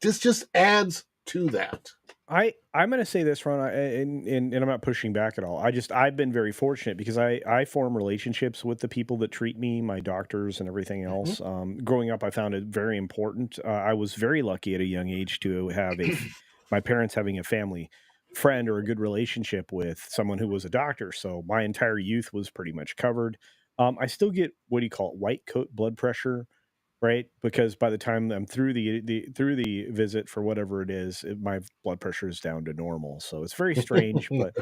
this just adds to that. I'm going to say this, Ron, and I'm not pushing back at all. I've been very fortunate because I form relationships with the people that treat me, my doctors, and everything Mhm. else. Growing up, I found it very important. I was very lucky at a young age to have my parents having a family friend or a good relationship with someone who was a doctor. So my entire youth was pretty much covered. I still get what do you call it, white coat blood pressure, right? Because by the time I'm through through the visit for whatever it is, my blood pressure is down to normal. So it's very strange, but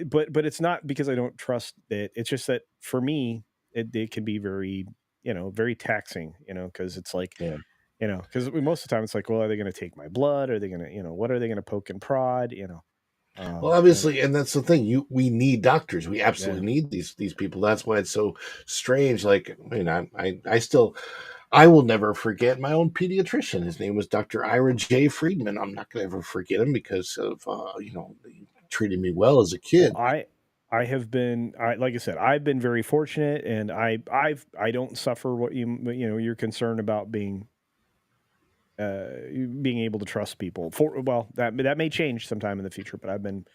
but it's not because I don't trust it. It's just that for me, it can be very very taxing. Because it's like Yeah. because most of the time it's like, well, are they going to take my blood? Are they going to what are they going to poke and prod? Well, And obviously, and that's the thing. We need doctors. We yeah. absolutely need these people. That's why it's so strange. Like, I still, I will never forget my own pediatrician. His name was Dr. Ira J. Friedman. I'm not going to ever forget him because of he treated me well as a Well, kid. I have been like I said, I've been very fortunate, and I don't suffer what you're concerned about being able to trust people. For well, that may change sometime in the future, but I've been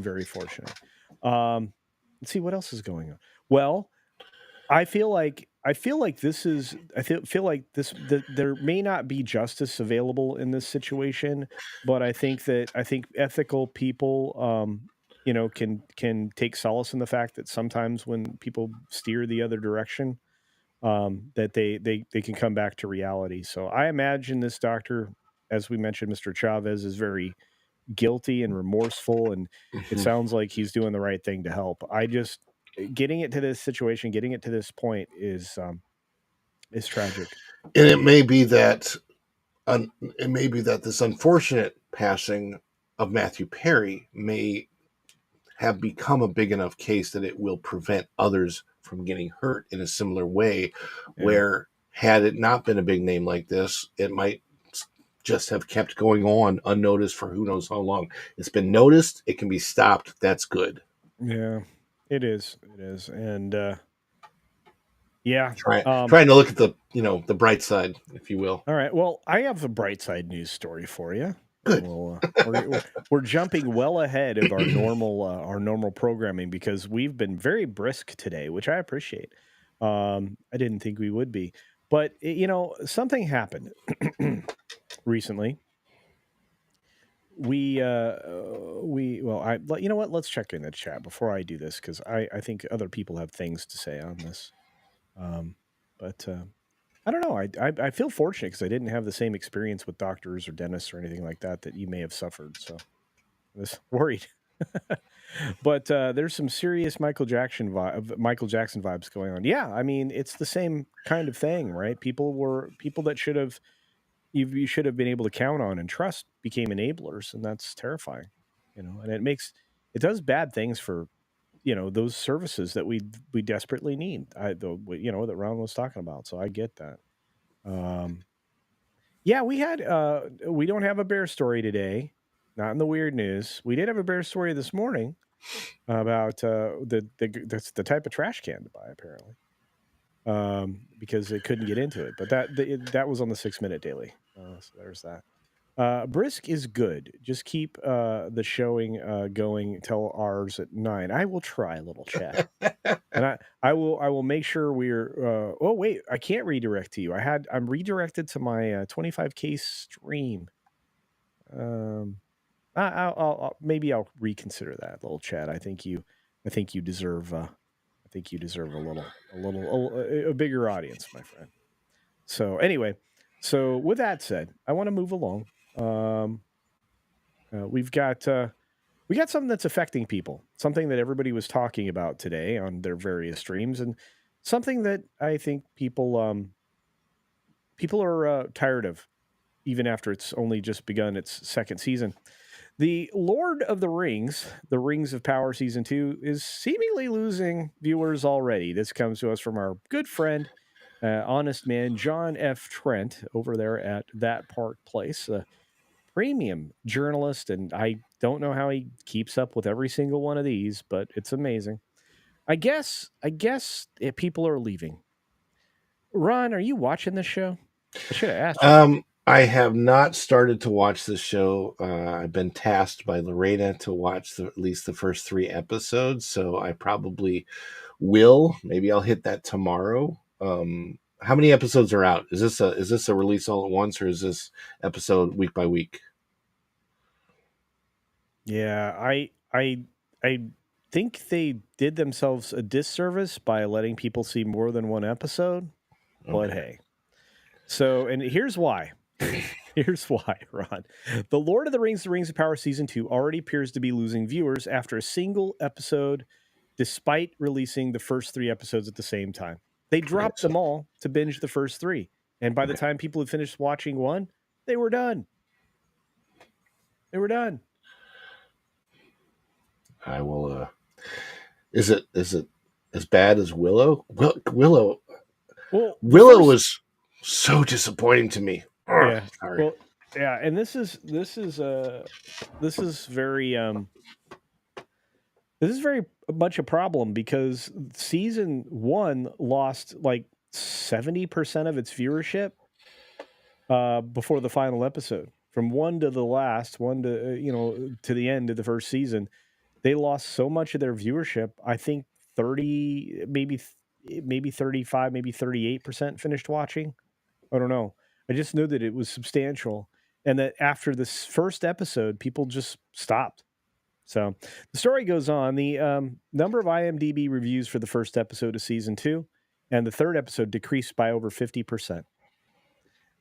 very fortunate. Um, let's see what else is going on. Well, I feel like feel like that there may not be justice available in this situation, but I think ethical people can take solace in the fact that sometimes when people steer the other direction, that they can come back to reality. So I imagine this doctor, as we mentioned, Mr. Chavez, is very guilty and remorseful, and it Mhm. sounds like he's doing the right thing to help. I just getting it to this situation, getting it to this point is tragic. And it may be that this unfortunate passing of Matthew Perry may have become a big enough case that it will prevent others from getting hurt in a similar way. Yeah. Where had it not been a big name like this, it might just have kept going on unnoticed for who knows how long. It's been noticed, it can be stopped. That's good. Yeah. It is. It is. And yeah. Trying to look at the bright side, if you will. All right. Well, I have a bright side news story for you. Good. Well, we're jumping well ahead of our normal programming because we've been very brisk today, which I appreciate. I didn't think we would be, but something happened recently. We well, you know what? Let's check in the chat before I do this because I think other people have things to say on this. Um, but I don't know. I feel fortunate because I didn't have the same experience with doctors or dentists or anything like that that you may have suffered. So I was worried. But there's some serious Michael Jackson vibes going on. Yeah, I mean it's the same kind of thing, right? People that you should have been able to count on and trust became enablers, and that's terrifying. And it does bad things for those services that we desperately need. That Ron was talking about. So I get that. Um, yeah, we don't have a bear story today. Not in the weird news. We did have a bear story this morning about that's the type of trash can to buy apparently. Because they couldn't get into it, but that was on the 6 minute daily. So there's that. Brisk is good. Just keep the showing going till ours at 9. I will try, little chat. And I will make sure we're oh wait, I can't redirect to you. I'm redirected to my 25K stream. Um maybe I'll reconsider that, little chat. I think you deserve a bigger audience, my friend. So anyway, so with that said, I want to move along. Um we've got we got something that's affecting people, something that everybody was talking about today on their various streams, and something that I think people are tired of, even after it's only just begun its second season. The Lord of the Rings, The Rings of Power Season 2, is seemingly losing viewers already. This comes to us from our good friend, honest man, John F. Trent, over there at That Park Place, a premium journalist. And I don't know how he keeps up with every single one of these, but it's amazing. I guess people are leaving. Ron, are you watching this show? I should have asked you Um, that. I have not started to watch this show. I've been tasked by Lorena to watch at least the first 3 episodes, so I probably will. Maybe I'll hit that tomorrow. How many episodes are out? Is this a release all at once, or is this episode week by week? Yeah, I think they did themselves a disservice by letting people see more than one episode, but Okay. hey. So, and here's why. Here's why, Ron. The Lord of the Rings of Power season 2 already appears to be losing viewers after a single episode despite releasing the first 3 episodes at the same time. They Okay. dropped them all to binge the first 3, and by the Okay. time people had finished watching one, they were done. They were done. I will. Is it as bad as Willow? Well, the Willow first was so disappointing to me. Ugh, Yeah. sorry. Well, yeah, and this is very this is very much a problem because season 1 lost like 70% of its viewership before the final episode. From one to the last, one to to the end of the first season, they lost so much of their viewership. I think 30, maybe 35, maybe 38% finished watching. I don't know. I just knew that it was substantial and that after this first episode, people just stopped. So the story goes on. The number of IMDb reviews for the first episode of season 2 and the third episode decreased by over 50%.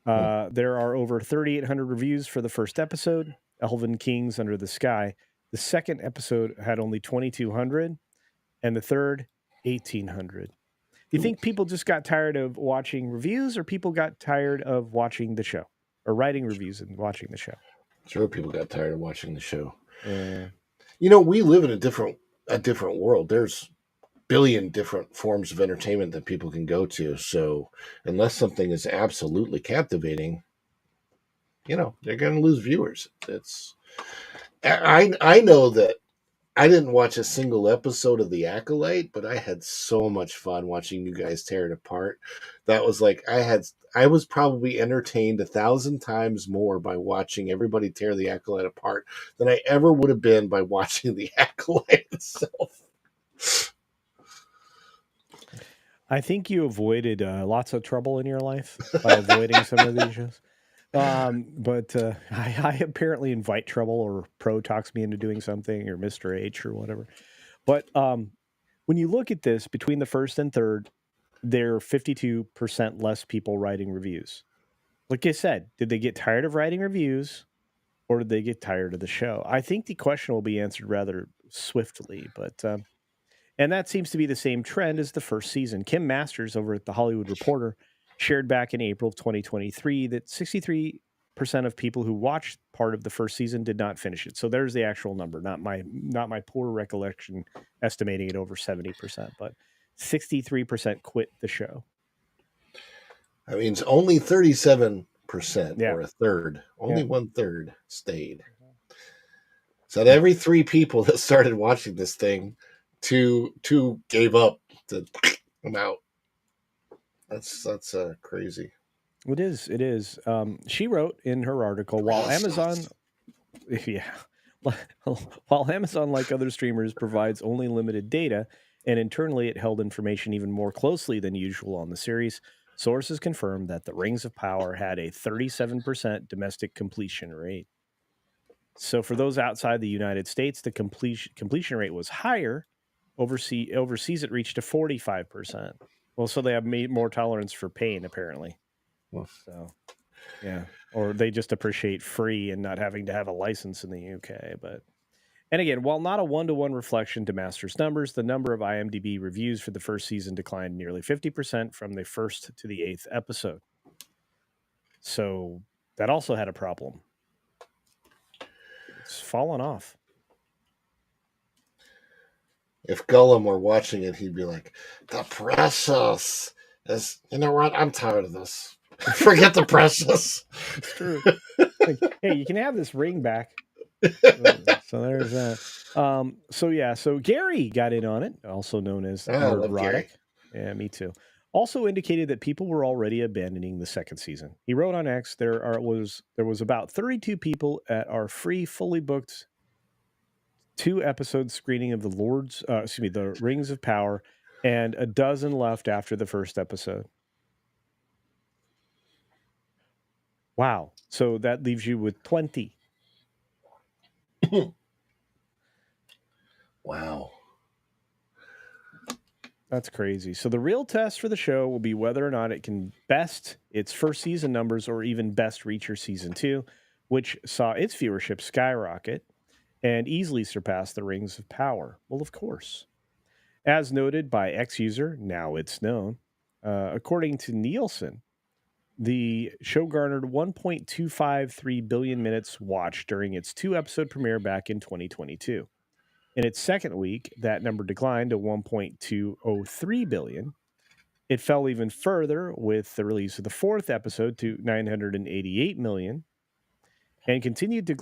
Hmm. There are over 3,800 reviews for the first episode, Elven Kings Under the Sky. The second episode had only 2,200 and the third, 1,800. You Ooh, think people just got tired of watching reviews, or people got tired of watching the show, or writing reviews and watching the show? sure, people got tired of watching the show. Yeah, We live in a different world. There's billion different forms of entertainment that people can go to. So unless something is absolutely captivating, they're going to lose viewers. I know that I didn't watch a single episode of The Acolyte, but I had so much fun watching you guys tear it apart. That was like I was probably entertained 1,000 times more by watching everybody tear The Acolyte apart than I ever would have been by watching The Acolyte itself. I think you avoided lots of trouble in your life by avoiding some of these shows. But I apparently invite trouble, or Pro talks me into doing something, or Mr. H, or whatever. But when you look at this, between the first and third, there are 52% less people writing reviews. Like I said, did they get tired of writing reviews, or did they get tired of the show? I think the question will be answered rather swiftly, but and that seems to be the same trend as the first season. Kim Masters over at the Hollywood Reporter shared back in April of 2023 that 63% of people who watched part of the first season did not finish it. So there's the actual number, not my poor recollection estimating it over 70%, but 63% quit the show. I mean, it's only 37% Yeah. or a third. Yeah. Only 1/3 stayed. So that every 3 people that started watching this thing, two gave up. I'm out. That's crazy. It is. It is. She wrote in her article, while Amazon, yeah, while Amazon, like other streamers, provides only limited data, and internally it held information even more closely than usual on the series, sources confirmed that the Rings of Power had a 37% domestic completion rate. So for those outside the United States, the completion rate was higher. Overseas, it reached to 45%. Well, so they have more tolerance for pain, apparently. Well, So, yeah. Or they just appreciate free and not having to have a license in the UK. But, and again, while not a one-to-one reflection to Masters numbers, the number of IMDb reviews for the first season declined nearly 50% from the first to the 8th episode. So that also had a problem. It's fallen off. if Gollum were watching it, he'd be like, "The precious is. You know what? I'm tired of this. Forget the precious." It's true. Like, hey, you can have this ring back. So there's that. So Gary got in on it, also known as I Nerd love Gary. Roddick. Yeah, me too. also indicated that people were already abandoning the second season. He wrote on X, there was about 32 people at our free, fully booked 2 episode screening of the Rings of Power, and a dozen left after the first episode. Wow. So that leaves you with 20. Wow. That's crazy. So the real test for the show will be whether or not it can best its first season numbers or even best Reacher season 2, which saw its viewership skyrocket and easily surpass the Rings of Power. Well, of course. As noted by X user, now it's known, according to Nielsen, the show garnered 1.253 billion minutes watched during its 2 episode premiere back in 2022. In its second week, that number declined to 1.203 billion. It fell even further with the release of the 4th episode to 988 million, and continued to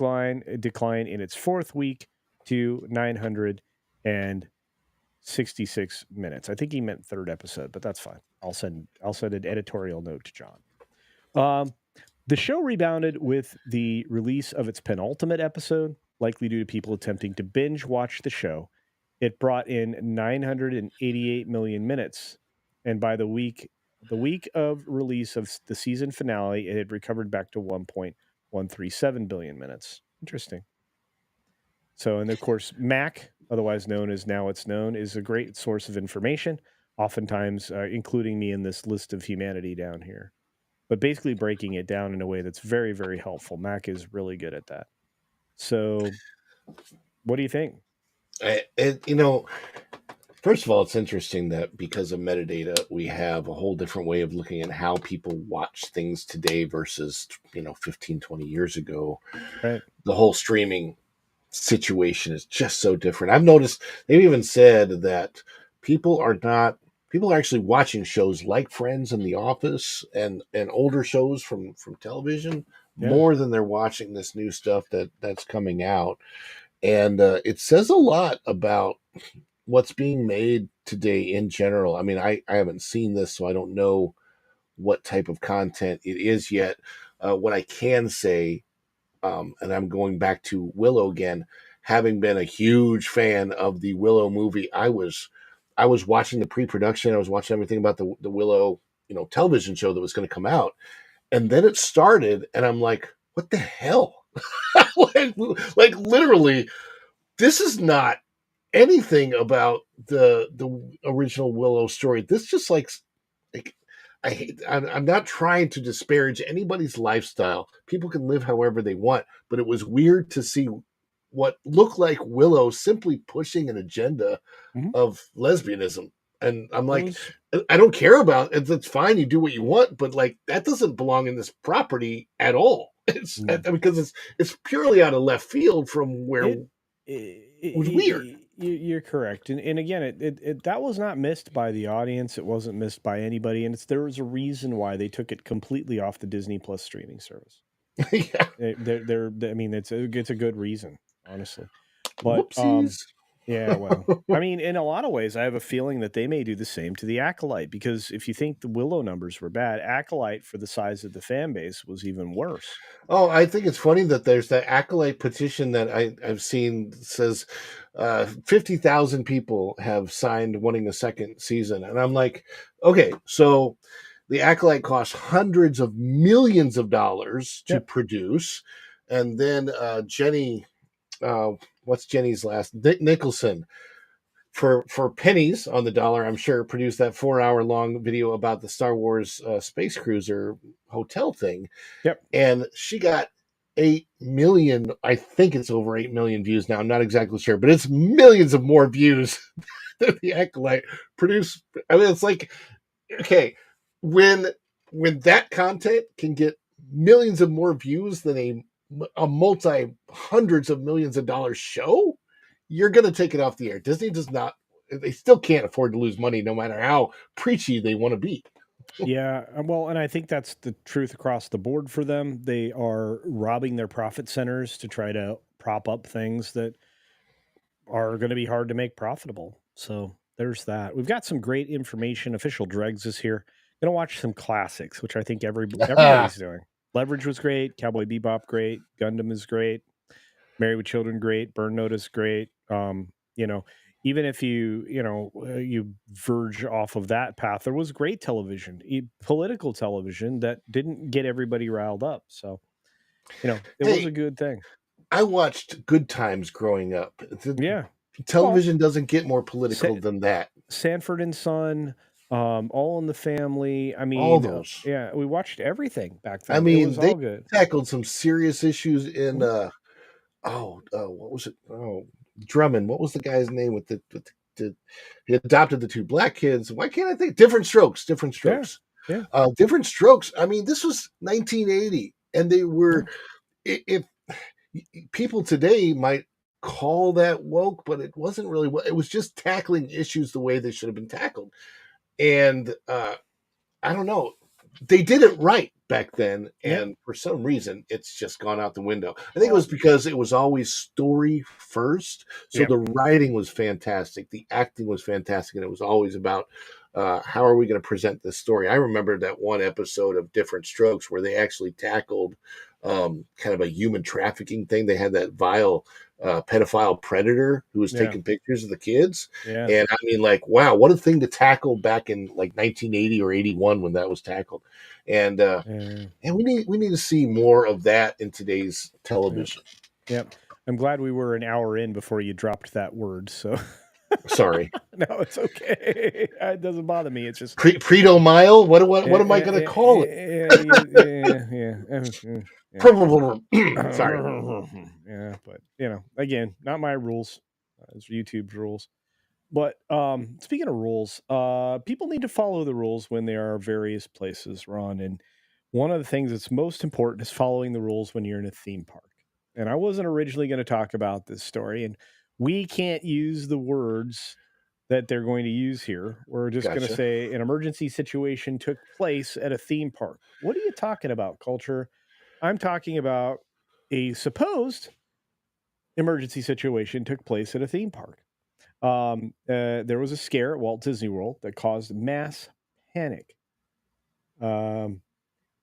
decline in its 4th week to 966 minutes. I think he meant 3rd episode, but that's fine. I'll send an editorial note to John. The show rebounded with the release of its penultimate episode, likely due to people attempting to binge watch the show. It brought in 988 million minutes, and by the week of release of the season finale, it had recovered back to 1.137 billion minutes. Interesting. So, and of course, Mac, otherwise known as Now It's Known, is a great source of information, oftentimes including me in this list of humanity down here, but basically breaking it down in a way that's very, very helpful. Mac is really good at that. So, what do you think? First of all, it's interesting that because of metadata, we have a whole different way of looking at how people watch things today versus, 15, 20 years ago. Right. The whole streaming situation is just so different. I've noticed they've even said that people are actually watching shows like Friends and The Office and older shows from television more than they're watching this new stuff that's coming out. And it says a lot about what's being made today in general. I mean, I haven't seen this, so I don't know what type of content it is yet. What I can say, and I'm going back to Willow again, having been a huge fan of the Willow movie, I was watching the pre-production. I was watching everything about the Willow, television show that was going to come out, and then it started, and I'm like, what the hell? like literally, this is not anything about the original Willow story. This just like I'm not trying to disparage anybody's lifestyle. People can live however they want, but it was weird to see what looked like Willow simply pushing an agenda of lesbianism. And I'm like, I don't care about it. It's fine. You do what you want, but like that doesn't belong in this property at all. It's because it's purely out of left field from where it was weird. You're correct, and again, it that was not missed by the audience. It wasn't missed by anybody, and there was a reason why they took it completely off the Disney Plus streaming service. Yeah. I mean, it's a good reason, honestly. But Whoopsies. yeah, well, I mean, in a lot of ways, I have a feeling that they may do the same to the Acolyte, because if you think the Willow numbers were bad, Acolyte, for the size of the fan base, was even worse. Oh, I think it's funny that there's that Acolyte petition that I've seen that says 50,000 people have signed wanting a second season. And I'm like, okay, so the Acolyte costs hundreds of millions of dollars to produce. And then Jenny, what's Jenny's last? Nicholson, for pennies on the dollar, I'm sure, produced that 4-hour long video about the Star Wars space cruiser hotel thing. Yep. And she got 8 million, I think it's over 8 million views now. I'm not exactly sure, but it's millions of more views than the Acolyte produced. I mean, it's like, okay, when that content can get millions of more views than a multi hundreds of millions of dollars show, you're going to take it off the air. Disney does not, they still can't afford to lose money no matter how preachy they want to be. Yeah, well, and I think that's the truth across the board for them. They are robbing their profit centers to try to prop up things that are going to be hard to make profitable. So there's that. We've got some great information. Official Dregs is here. Gonna watch some classics, which I think everybody's doing. Leverage was great. Cowboy Bebop great. Gundam is great. Married with Children great. Burn Notice great. You know, even if you verge off of that path, there was great television, political television that didn't get everybody riled up. So it was Hey, a good thing. I watched Good Times growing up. Yeah. Well, Television doesn't get more political Sa- than that. Sanford and Son, All in the Family. I All mean, those. yeah, we watched everything back I then. It mean, was they all good. tackled some serious issues in Mhm. what was it? Oh, Drummond. What was the guy's name the he adopted the two black kids? Why can't I think? Different Strokes. Different Yeah, Strokes. yeah, Different Strokes. I mean, this was 1980, and they yeah, were. If people today might call that woke, but it wasn't really. It was just tackling issues the way they should have been tackled, and I don't know. They did it right back then, yeah, and for some reason, it's just gone out the window. I think it was well, because it was always story first, so yeah, the writing was fantastic, the acting was fantastic, and it was always about how are we going to present this story. I remember that one episode of Different Strokes where they actually tackled kind of a human trafficking thing. They had that vile pedophile predator who was yeah, taking pictures of the kids, yeah, and I mean, like, wow, what a thing to tackle back in like 1980 or 81 when that was tackled. And yeah, and we need to see more of that in today's yeah, television. yeah. I'm glad we were an hour in before you dropped that word. So Sorry, no, it's okay. It doesn't bother me. It's just Predo Mile. What yeah, am I yeah, going to yeah, call it? yeah. Sorry. Yeah, but again, not my rules. It's YouTube's rules. But speaking of rules, people need to follow the rules when they are various places, Ron. And one of the things that's most important is following the rules when you're in a theme park. And I wasn't originally going to talk about this story, and we can't use the words that they're going to use here. We're just going to Gotcha. say an emergency situation took place at a theme park. What are you talking about, culture? I'm talking about a supposed emergency situation took place at a theme park. There was a scare at Walt Disney World that caused mass panic. Um,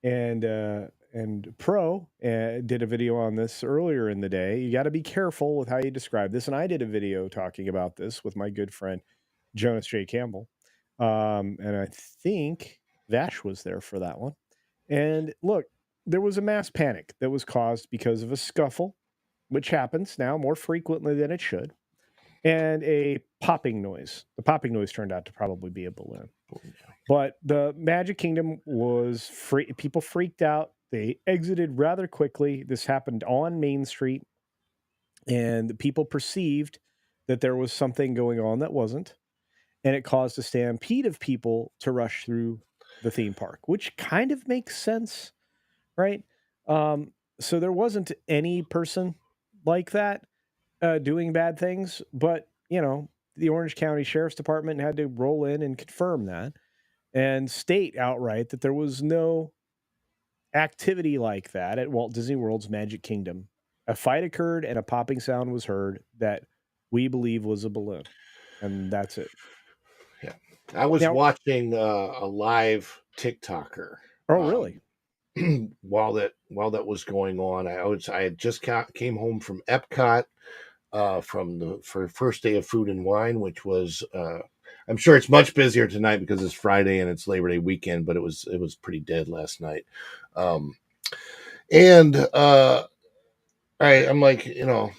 and Pro did a video on this earlier in the day. You got to be careful with how you describe this. And I did a video talking about this with my good friend Jonas J. Campbell. And I think Vash was there for that one. And look, there was a mass panic that was caused because of a scuffle, which happens now more frequently than it should, and a popping noise. The popping noise turned out to probably be a balloon. But the Magic Kingdom was free. People freaked out. They exited rather quickly. This happened on Main Street, and people perceived that there was something going on that wasn't. And it caused a stampede of people to rush through the theme park, which kind of makes sense, right? So there wasn't any person like that doing bad things, but the Orange County Sheriff's Department had to roll in and confirm that and state outright that there was no activity like that at Walt Disney World's Magic Kingdom. A fight occurred and a popping sound was heard that we believe was a balloon, and that's it. Yeah, I was Now, watching a live TikToker oh um, really? while that was going on. I had just came home from Epcot from the for first day of Food and Wine, which was I'm sure it's much busier tonight because it's Friday and it's Labor Day weekend, but it was pretty dead last night. Um, and I'm like,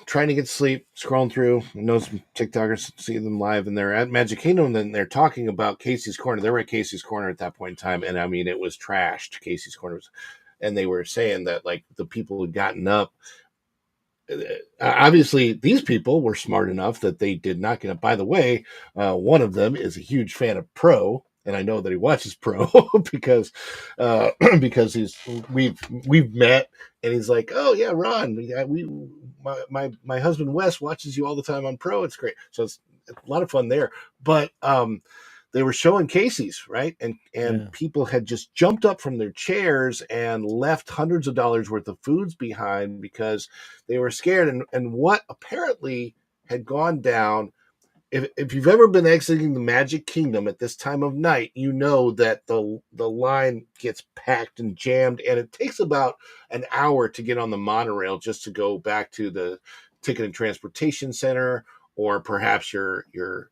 trying to get sleep, scrolling through, know some TikTokers, see them live, and they're at Magic Kingdom, and then they're talking about Casey's Corner. They were at Casey's Corner at that point in time, and I mean, it was trashed. Casey's Corner was, and they were saying that like the people who'd gotten up, obviously these people were smart enough that they did not get up. By the way, one of them is a huge fan of Pro, and I know that he watches Pro because because we've met, and he's like, oh yeah, Ron, yeah, my husband Wes watches you all the time on Pro. It's great, so it's a lot of fun there. But they were showing Casey's, right? And Yeah. people had just jumped up from their chairs and left hundreds of dollars worth of foods behind because they were scared. And what apparently had gone down if you've ever been exiting the Magic Kingdom at this time of night, you know that the line gets packed and jammed, and it takes about an hour to get on the monorail just to go back to the ticket and transportation center, or perhaps your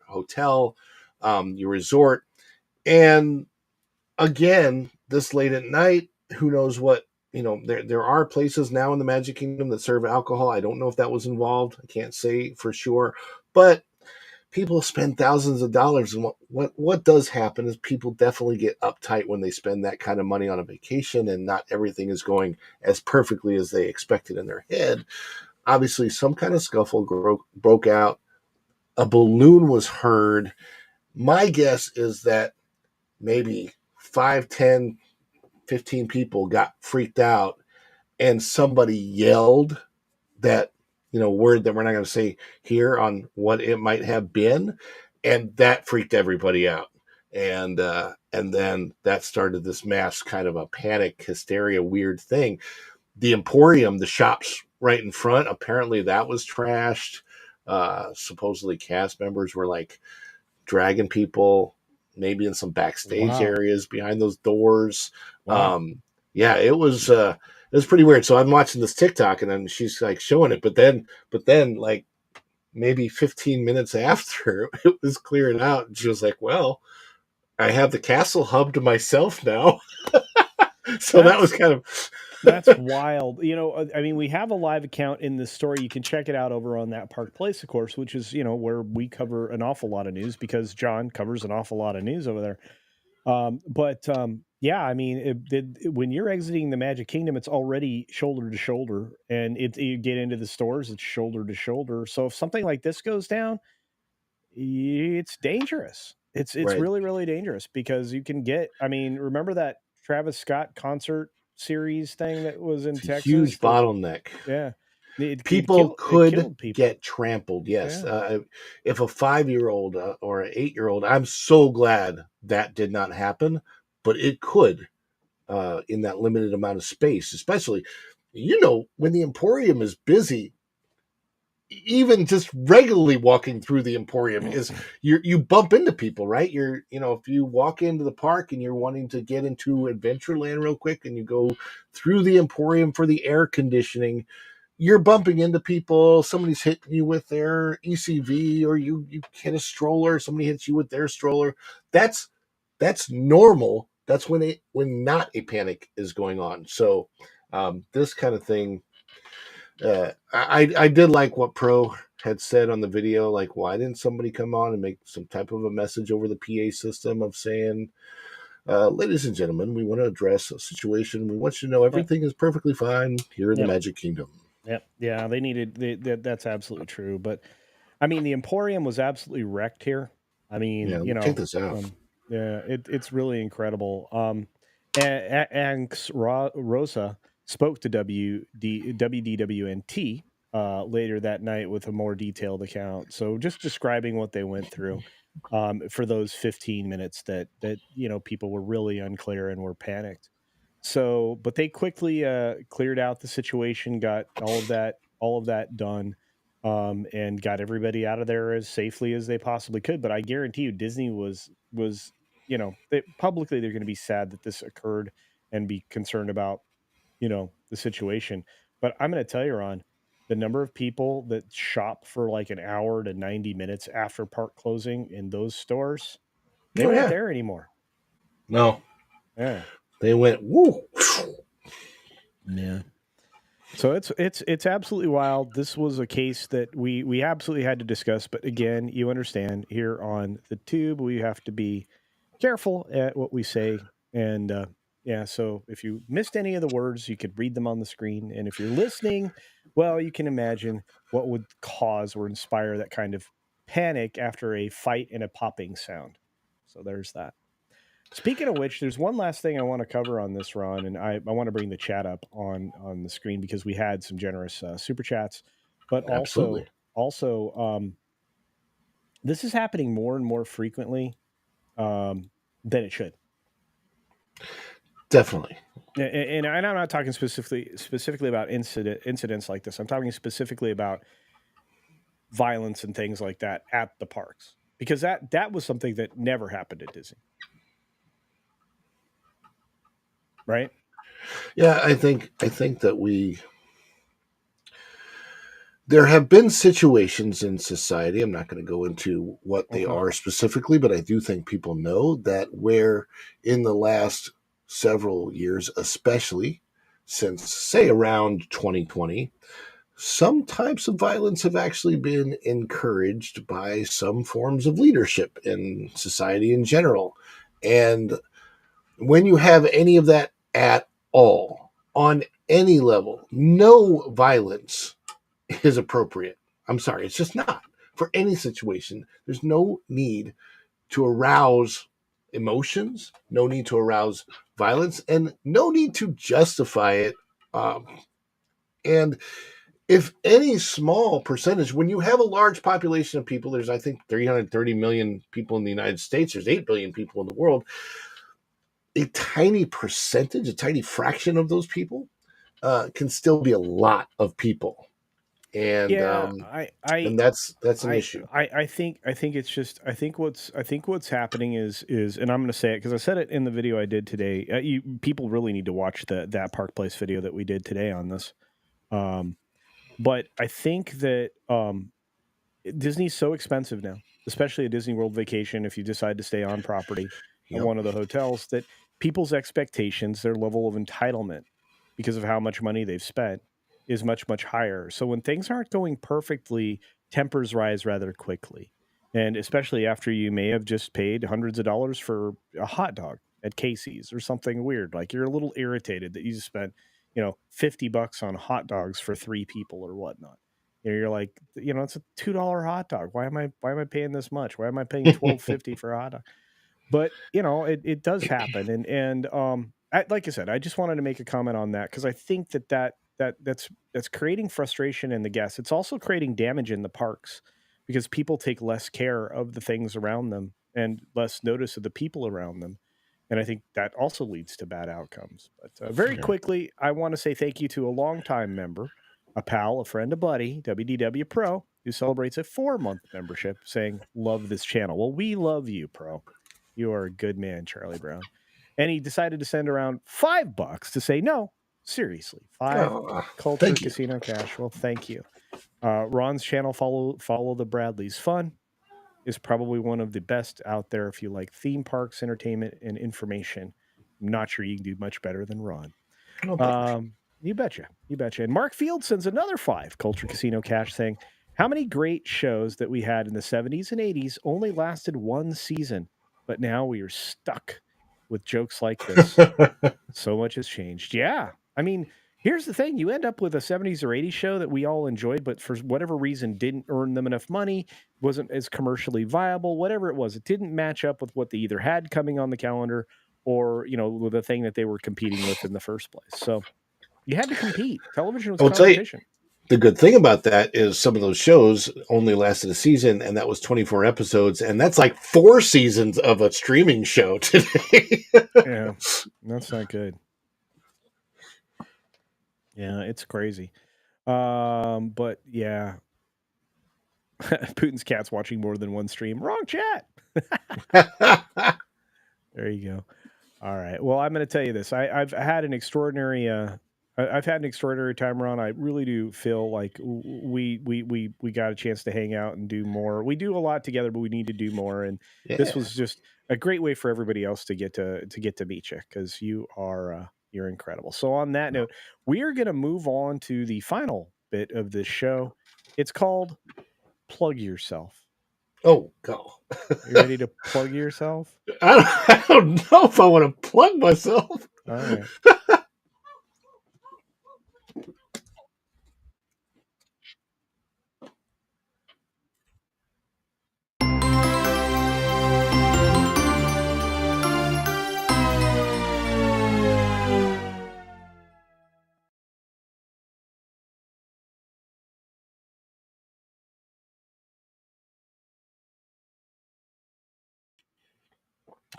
hotel, your resort. And again, this late at night, who knows what, there are places now in the Magic Kingdom that serve alcohol. I don't know if that was involved. I can't say for sure, but people spend thousands of dollars, and what does happen is people definitely get uptight when they spend that kind of money on a vacation, and not everything is going as perfectly as they expected in their head. Obviously, some kind of scuffle broke out. A balloon was heard. My guess is that maybe 5, 10, 15 people got freaked out, and somebody yelled that, word that we're not going to say here on what it might have been, and that freaked everybody out. And then that started this mass kind of a panic hysteria weird thing. The Emporium, the shops right in front, apparently that was trashed. Supposedly cast members were like dragging people maybe in some backstage Wow. areas behind those doors. Wow. Yeah, it was pretty weird. So I'm watching this TikTok, and then she's like showing it, but then like maybe 15 minutes after it was clearing out, and she was like, well, I have the castle hub to myself now. So that was That's kind That's of wild. I mean, we have a live account in the story. You can check it out over on that Park Place, of course, which is, where we cover an awful lot of news because John covers an awful lot of news over there. But yeah, I mean, when you're exiting the Magic Kingdom, it's already shoulder to shoulder, and you get into the stores, it's shoulder to shoulder. So if something like this goes down, it's dangerous. It's right. really really dangerous because you can get. I mean, remember that Travis Scott concert series thing that was in It's a Texas? huge bottleneck. Yeah, People it could killed people. get trampled. Yes. Yeah, If a 5-year old or an 8-year old, I'm so glad that did not happen, but it could, in that limited amount of space, especially, when the Emporium is busy. Even just regularly walking through the Emporium is, you bump into people, right? If you walk into the park and you're wanting to get into Adventureland real quick, and you go through the Emporium for the air conditioning, you're bumping into people. Somebody's hitting you with their ECV, or you hit a stroller. Somebody hits you with their stroller. That's normal. That's when not a panic is going on. So this kind of thing, I did like what Pro had said on the video. Like, why didn't somebody come on and make some type of a message over the PA system of saying, ladies and gentlemen, we want to address a situation. We want you to know yeah, everything is perfectly fine here in the yeah, Magic Kingdom. yeah. They needed that's absolutely true. But I mean, the Emporium was absolutely wrecked here. I mean, Yeah, let me take this out. yeah, it's really incredible. Anx Rosa spoke to WDWNT later that night with a more detailed account. So just describing what they went through for those 15 minutes that people were really unclear and were panicked. So, but they quickly cleared out the situation, got all of that done, and got everybody out of there as safely as they possibly could. But I guarantee you, Disney was publicly they're going to be sad that this occurred and be concerned about the situation. But I'm going to tell you, Ron, the number of people that shop for like an hour to 90 minutes after park closing in those stores, they Oh weren't yeah, there anymore. no, Yeah. they went woo. Yeah. So it's absolutely wild. This was a case that we absolutely had to discuss, but again, you understand here on the tube we have to be careful at what we say, and yeah. So if you missed any of the words, you could read them on the screen, and if you're listening, well, you can imagine what would cause or inspire that kind of panic after a fight and a popping sound. So there's that. Speaking of which, there's one last thing I want to cover on this, Ron, and I want to bring the chat up on the screen because we had some generous super chats, but Absolutely, also this is happening more and more frequently than it should. definitely. And I'm not talking specifically about incidents like this. I'm talking specifically about violence and things like that at the parks, because that was something that never happened at Disney, right? Yeah, I think that there have been situations in society. I'm not going to go into what they Okay. are specifically, but I do think people know that where in the last several years, especially since say around 2020, some types of violence have actually been encouraged by some forms of leadership in society in general. And when you have any of that at all, on any level, no violence is appropriate. I'm sorry, it's just not. For any situation, there's no need to arouse emotions, no need to arouse violence, and no need to justify it. Um, and if any small percentage, when you have a large population of people, there's, I think, 330 million people in the United States, there's 8 billion people in the world, a tiny percentage, a tiny fraction of those people can still be a lot of people. And Yeah, um, I and that's an I issue. I think it's just I think what's happening is, and I'm going to say it because I said it in the video I did today. People really need to watch that Park Place video that we did today on this. Um, but I think that Disney's so expensive now, especially a Disney World vacation. If you decide to stay on property at Yep. one of the hotels, that people's expectations, their level of entitlement, because of how much money they've spent, is much much higher. So when things aren't going perfectly, tempers rise rather quickly, and especially after you may have just paid hundreds of dollars for a hot dog at Casey's or something weird, like you're a little irritated that you just spent, $50 on hot dogs for three people or whatnot. You're like, it's a $2 hot dog. Why am I paying this much? Why am I paying 12.50 for a hot dog? But it does happen, and like I said, I just wanted to make a comment on that because I think that's creating frustration in the guests. It's also creating damage in the parks because people take less care of the things around them and less notice of the people around them. And I think that also leads to bad outcomes. But very Yeah. quickly, I want to say thank you to a longtime member, a pal, a friend, a buddy, WDW Pro, who celebrates a 4-month membership, saying, "Love this channel." Well, we love you, Pro. You are a good man, Charlie Brown. And he decided to send around $5 to say, no, seriously, five Oh, culture thank you. casino cash. Well, thank you. Ron's channel, follow the Bradleys Fun, is probably one of the best out there if you like theme parks, entertainment, and information. I'm not sure you can do much better than Ron. Oh, thanks. You betcha. You betcha. And Mark Field sends another 5 Culture Casino Cash saying, how many great shows that we had in the 70s and 80s only lasted one season, but now we are stuck with jokes like this. So much has changed. Yeah. I mean, here's the thing, you end up with a 70s or 80s show that we all enjoyed, but for whatever reason didn't earn them enough money, wasn't as commercially viable, whatever it was. It didn't match up with what they either had coming on the calendar or, with the thing that they were competing with in the first place. So you had to compete. Television was I will tell you, competition. the good thing about that is some of those shows only lasted a season, and that was 24 episodes, and that's like 4 seasons of a streaming show today. Yeah, that's not good. Yeah, it's crazy. But yeah, Putin's cat's watching more than one stream. Wrong chat. There you go. All right. Well, I'm going to tell you this. I've had an extraordinary. I've had an extraordinary time, Ron. I really do feel like we got a chance to hang out and do more. We do a lot together, but we need to do more. And this Yeah. was just a great way for everybody else to get to meet you because you're incredible. So on that note, we are going to move on to the final bit of this show. It's called Plug Yourself. Oh, God. You ready to plug yourself? I don't know if I want to plug myself. All right.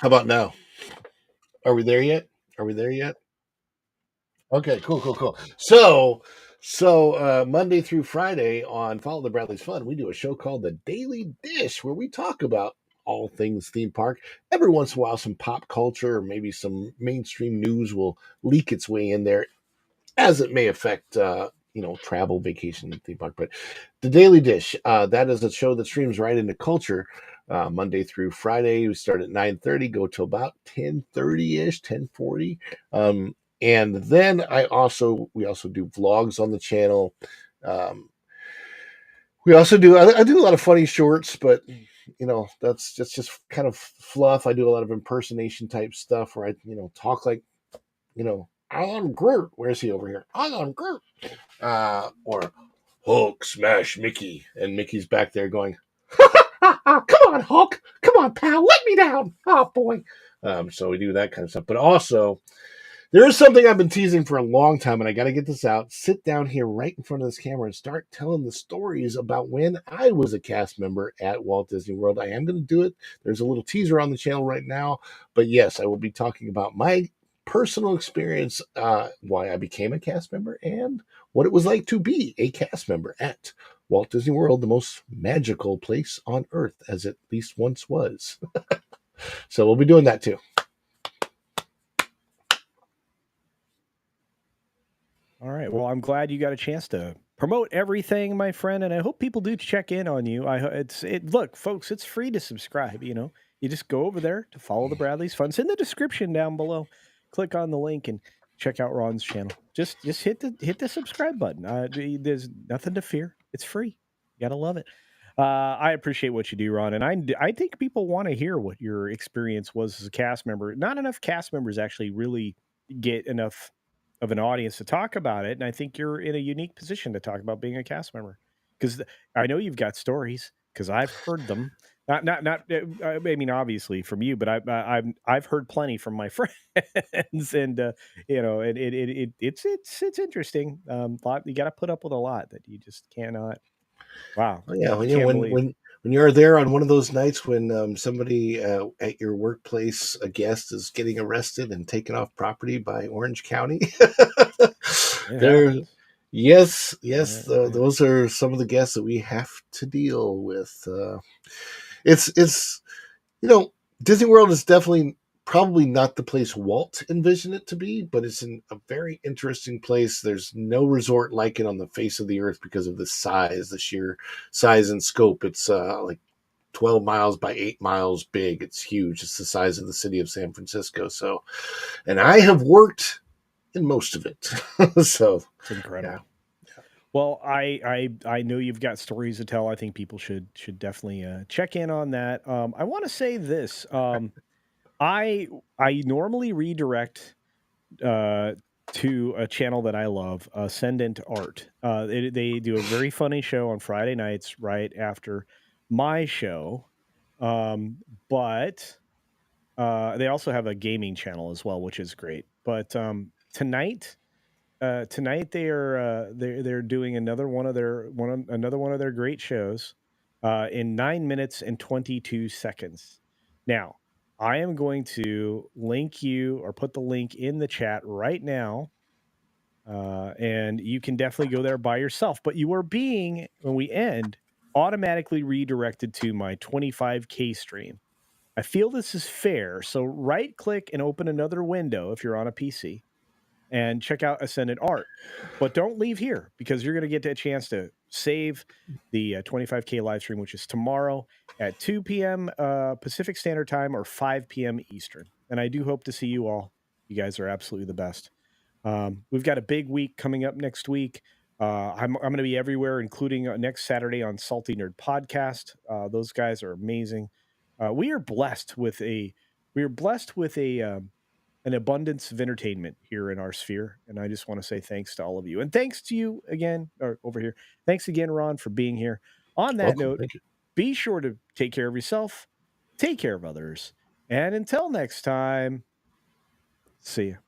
How about now? Are we there yet? Are we there yet? Okay, cool. So So Monday through Friday on Follow the Bradley's Fun, we do a show called The Daily Dish, where we talk about all things theme park. Every once in a while, some pop culture or maybe some mainstream news will leak its way in there, as it may affect travel, vacation, and theme park. But The Daily Dish, that is a show that streams right into culture. Monday through Friday, we start at 9:30, go till about 10:30 ish, 10:40. And then we also do vlogs on the channel. Um, we also do I do a lot of funny shorts, but that's just kind of fluff. I do a lot of impersonation type stuff where I talk like I am Groot. Where's he over here? I am Groot. Or Hulk smash Mickey, and Mickey's back there going, "Come on, Hulk! Come on, pal! Let me down! Oh boy!" So we do that kind of stuff, but also there is something I've been teasing for a long time, and I got to get this out. Sit down here right in front of this camera and start telling the stories about when I was a cast member at Walt Disney World. I am going to do it. There's a little teaser on the channel right now. But yes, I will be talking about my personal experience, why I became a cast member, and what it was like to be a cast member at Walt Disney World, the most magical place on earth, as it at least once was. So we'll be doing that too. All right. Well, I'm glad you got a chance to promote everything, my friend, and I hope people do check in on you. Look, folks, it's free to subscribe. You just go over there to Follow the Bradley's Fun. It's in the description down below. Click on the link and check out Ron's channel. Just hit the subscribe button. There's nothing to fear. It's free. You gotta love it. I appreciate what you do, Ron, and I think people want to hear what your experience was as a cast member. Not enough cast members actually really get enough of an audience to talk about it, and I think you're in a unique position to talk about being a cast member because I know you've got stories because I've heard them. Not. I mean, obviously from you, but I've heard plenty from my friends, and it's interesting. You got to put up with a lot that you just cannot. Wow, Oh, yeah, can't when believe. you're there on one of those nights when somebody at your workplace, a guest, is getting arrested and taken off property by Orange County, It there, happens. yes, Yeah. those are some of the guests that we have to deal with. It's Disney World is definitely probably not the place Walt envisioned it to be, but it's in a very interesting place. There's no resort like it on the face of the earth because of the size, the sheer size and scope. It's like 12 miles by 8 miles big. It's huge. It's the size of the city of San Francisco. So, and I have worked in most of it. So, It's yeah. incredible. Well, I know you've got stories to tell. I think people should definitely check in on that. I want to say this. I I normally redirect uh, to a channel that I love, Ascendant Art. They do a very funny show on Friday nights right after my show, um, but they also have a gaming channel as well, which is great. But tonight they're doing another one of their great shows in 9 minutes and 22 seconds. Now, I am going to link you or put the link in the chat right now, and you can definitely go there by yourself. But you are being when we end automatically redirected to my 25K stream. I feel this is fair, so right click and open another window if you're on a PC and check out Ascendant Art. But don't leave here because you're going to get a chance to save the 25K live stream, which is tomorrow at 2 p.m. Pacific Standard Time or 5 p.m. Eastern. And I do hope to see you all. You guys are absolutely the best. We've got a big week coming up next week. I'm going to be everywhere, including next Saturday on Salty Nerd Podcast. Those guys are amazing. We are blessed with a we are blessed with an abundance of entertainment here in our sphere. And I just want to say thanks to all of you. And thanks to you again, or over here. Thanks again, Ron, for being here. On that Welcome. note, Thank you. be sure to take care of yourself, take care of others. And until next time, see you.